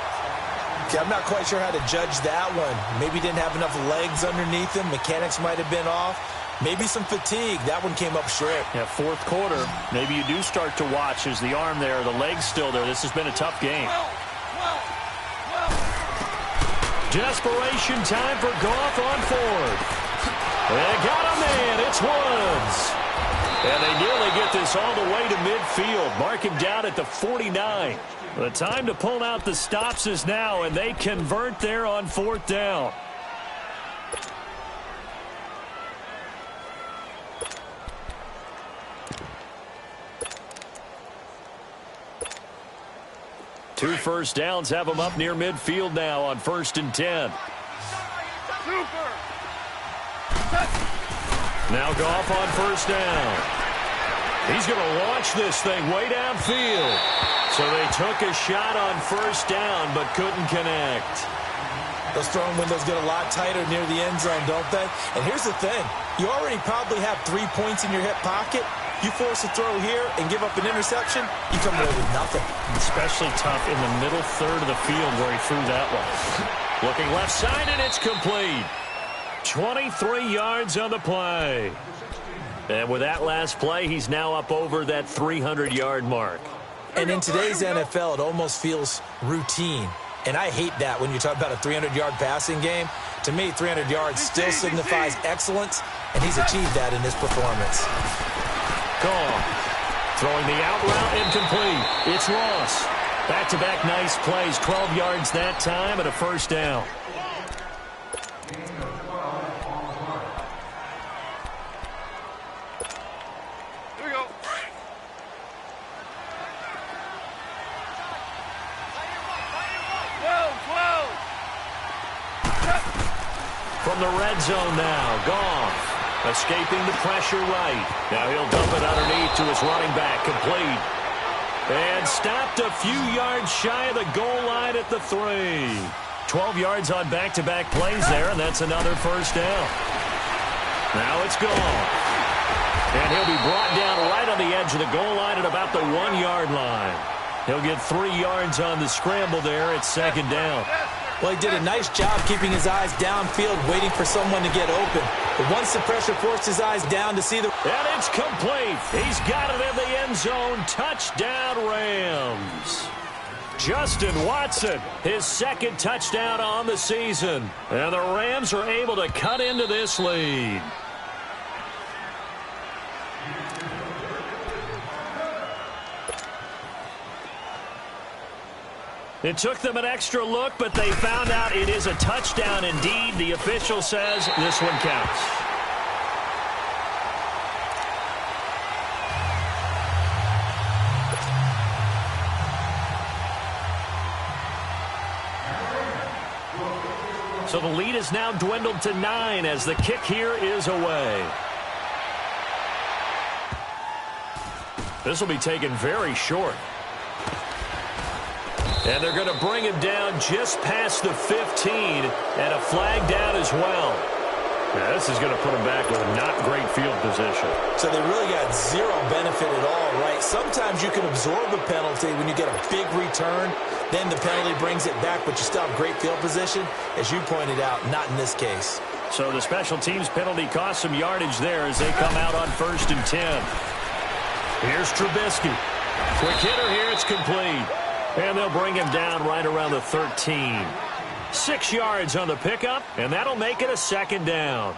[SPEAKER 5] Okay, I'm not quite sure how to judge that one. Maybe didn't have enough legs underneath him. Mechanics might have been off. Maybe some fatigue. That one came up short.
[SPEAKER 4] Yeah, fourth quarter. Maybe you do start to watch as the arm there, the leg's still there. This has been a tough game. Desperation time for Goff on fourth. They got a man. It's Woods. And they nearly get this all the way to midfield. Mark him down at the 49. The time to pull out the stops is now, and they convert there on 4th down. Two first downs have them up near midfield now on 1st and 10. Now Goff on first down. He's going to launch this thing way downfield. So they took a shot on first down but couldn't connect.
[SPEAKER 5] Those throwing windows get a lot tighter near the end zone, don't they? And here's the thing. You already probably have 3 points in your hip pocket. You force a throw here and give up an interception, you come away with nothing.
[SPEAKER 4] Especially tough in the middle third of the field where he threw that one. Looking left side, and it's complete. 23 yards on the play. And with that last play, he's now up over that 300-yard mark.
[SPEAKER 5] And in today's NFL, it almost feels routine. And I hate that when you talk about a 300-yard passing game. To me, 300 yards still signifies excellence, and he's achieved that in this performance.
[SPEAKER 4] Gone. Throwing the out route incomplete. It's Ross. Back-to-back nice plays, 12 yards that time and a first down.
[SPEAKER 6] Here we go.
[SPEAKER 4] From the red zone now, Goff. Escaping the pressure right. Now he'll dump it underneath to his running back, complete. And stopped a few yards shy of the goal line at the 3. 12 yards on back-to-back plays there, and that's another first down. Now it's gone. And he'll be brought down right on the edge of the goal line at about the 1-yard line. He'll get 3 yards on the scramble there at second down.
[SPEAKER 5] Well, he did a nice job keeping his eyes downfield, waiting for someone to get open. But once the pressure forced his eyes down to see the...
[SPEAKER 4] And it's complete. He's got it in the end zone. Touchdown, Rams. Justin Watson, his second touchdown on the season. And the Rams are able to cut into this lead. It took them an extra look, but they found out it is a touchdown indeed. The official says this one counts. So the lead is now dwindled to 9 as the kick here is away. This will be taken very short. And they're going to bring him down just past the 15 and a flag down as well. Now, this is going to put him back with a not great field position.
[SPEAKER 5] So they really got zero benefit at all, right? Sometimes you can absorb a penalty when you get a big return. Then the penalty brings it back, but you still have great field position. As you pointed out, not in this case.
[SPEAKER 4] So the special teams penalty cost some yardage there as they come out on 1st and 10. Here's Trubisky. Quick hitter here. It's complete. And they'll bring him down right around the 13. 6 yards on the pickup, and that'll make it a second down.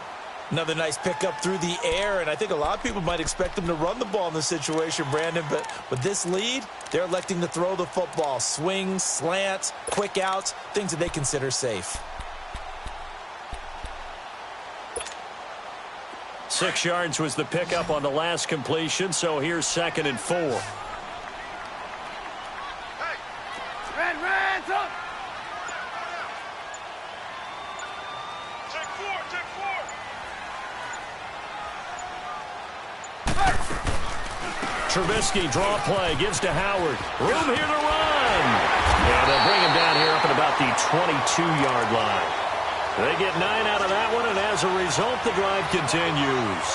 [SPEAKER 5] Another nice pickup through the air, and I think a lot of people might expect them to run the ball in this situation, Brandon, but with this lead, they're electing to throw the football. Swings, slants, quick outs, things that they consider safe.
[SPEAKER 4] 6 yards was the pickup on the last completion, so here's 2nd and 4. Trubisky, draw play, gives to Howard. Room here to run. And they'll bring him down here up at about the 22-yard line. They get 9 out of that one, and as a result, the drive continues.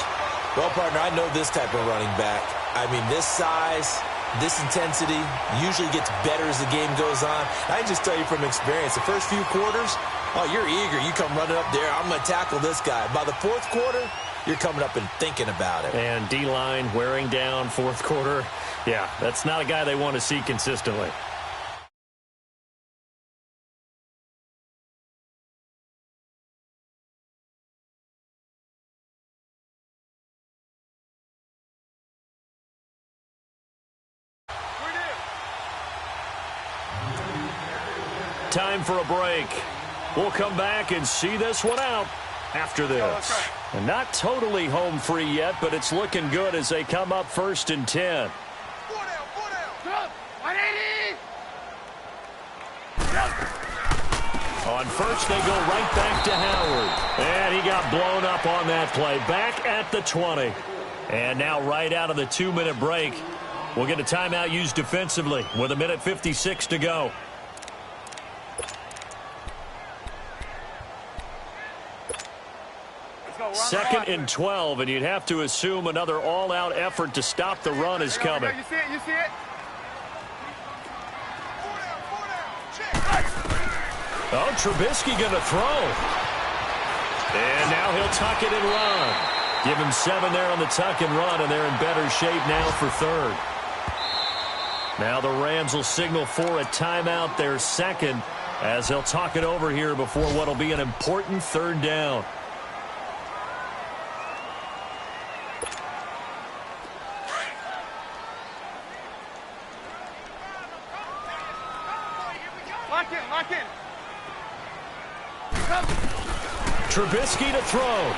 [SPEAKER 5] Well, partner, I know this type of running back. I mean, this size, this intensity usually gets better as the game goes on. I just tell you from experience, the first few quarters, oh, you're eager. You come running up there, I'm going to tackle this guy. By the 4th quarter, you're coming up and thinking about it.
[SPEAKER 4] And D-line wearing down 4th quarter. Yeah, that's not a guy they want to see consistently. Time for a break. We'll come back and see this one out after this. And not totally home free yet, but it's looking good as they come up 1st and 10. On 1st, they go right back to Howard. And he got blown up on that play. Back at the 20. And now right out of the 2-minute break, we'll get a timeout used defensively with 1:56 to go. Second and 12, and you'd have to assume another all-out effort to stop the run is coming.
[SPEAKER 6] You see it? You see it?
[SPEAKER 4] Oh, Trubisky going to throw. And now he'll tuck it and run. Give him 7 there on the tuck and run, and they're in better shape now for third. Now the Rams will signal for a timeout, their second, as they'll talk it over here before what will be an important third down.
[SPEAKER 6] Lock in, lock in.
[SPEAKER 4] Trubisky to throw.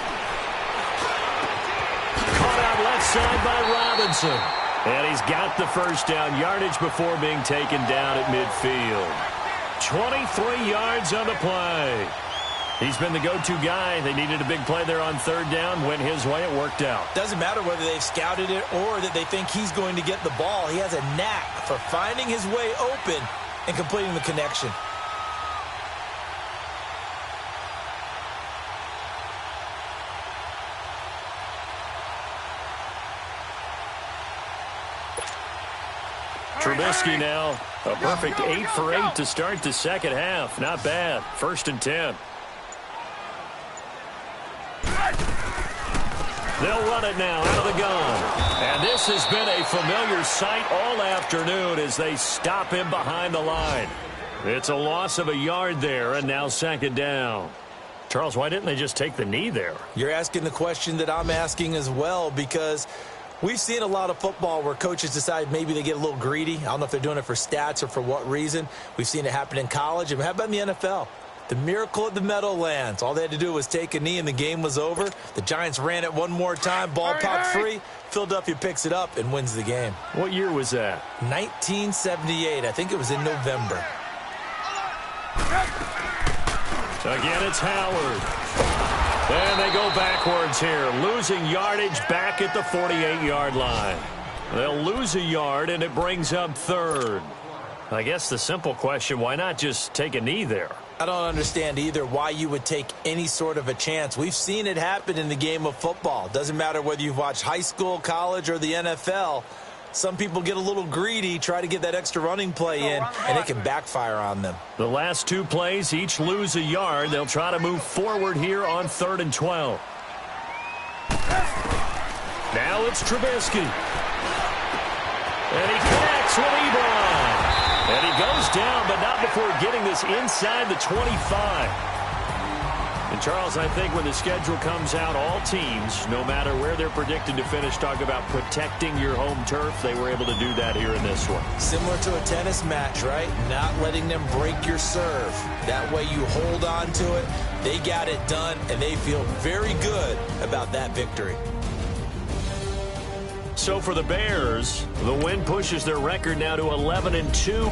[SPEAKER 4] Caught out left side by Robinson. And he's got the first down, yardage before being taken down at midfield. 23 yards on the play. He's been the go-to guy. They needed a big play there on third down. Went his way. It worked out.
[SPEAKER 5] Doesn't matter whether they've scouted it or that they think he's going to get the ball. He has a knack for finding his way open and completing the connection.
[SPEAKER 4] Trubisky now, a perfect 8 for 8 to start the second half. Not bad. 1st and 10. They'll run it now out of the gun. And this has been a familiar sight all afternoon as they stop him behind the line. It's a loss of a yard there, and now 2nd down. Charles, why didn't they just take the knee there?
[SPEAKER 5] You're asking the question that I'm asking as well, because we've seen a lot of football where coaches decide maybe they get a little greedy. I don't know if they're doing it for stats or for what reason. We've seen it happen in college. And how about in the NFL? The miracle at the Meadowlands. All they had to do was take a knee and the game was over. The Giants ran it one more time. Ball popped free. Philadelphia picks it up and wins the game.
[SPEAKER 4] What year was that?
[SPEAKER 5] 1978. I think it was in November.
[SPEAKER 4] Again, it's Howard. And they go backwards here, losing yardage back at the 48-yard line. They'll lose a yard, and it brings up 3rd. I guess the simple question, why not just take a knee there?
[SPEAKER 5] I don't understand either why you would take any sort of a chance. We've seen it happen in the game of football. Doesn't matter whether you've watched high school, college, or the NFL. Some people get a little greedy, try to get that extra running play in, and it can backfire on them.
[SPEAKER 4] The last 2 plays, each lose a yard. They'll try to move forward here on 3rd and 12. Now it's Trubisky. And he connects with Ebron. And he goes down, but not before getting this inside the 25. And, Charles, I think when the schedule comes out, all teams, no matter where they're predicted to finish, talk about protecting your home turf. They were able to do that here in this one.
[SPEAKER 5] Similar to a tennis match, right? Not letting them break your serve. That way you hold on to it. They got it done, and they feel very good about that victory. So for the Bears, the win pushes their record now to 11-2.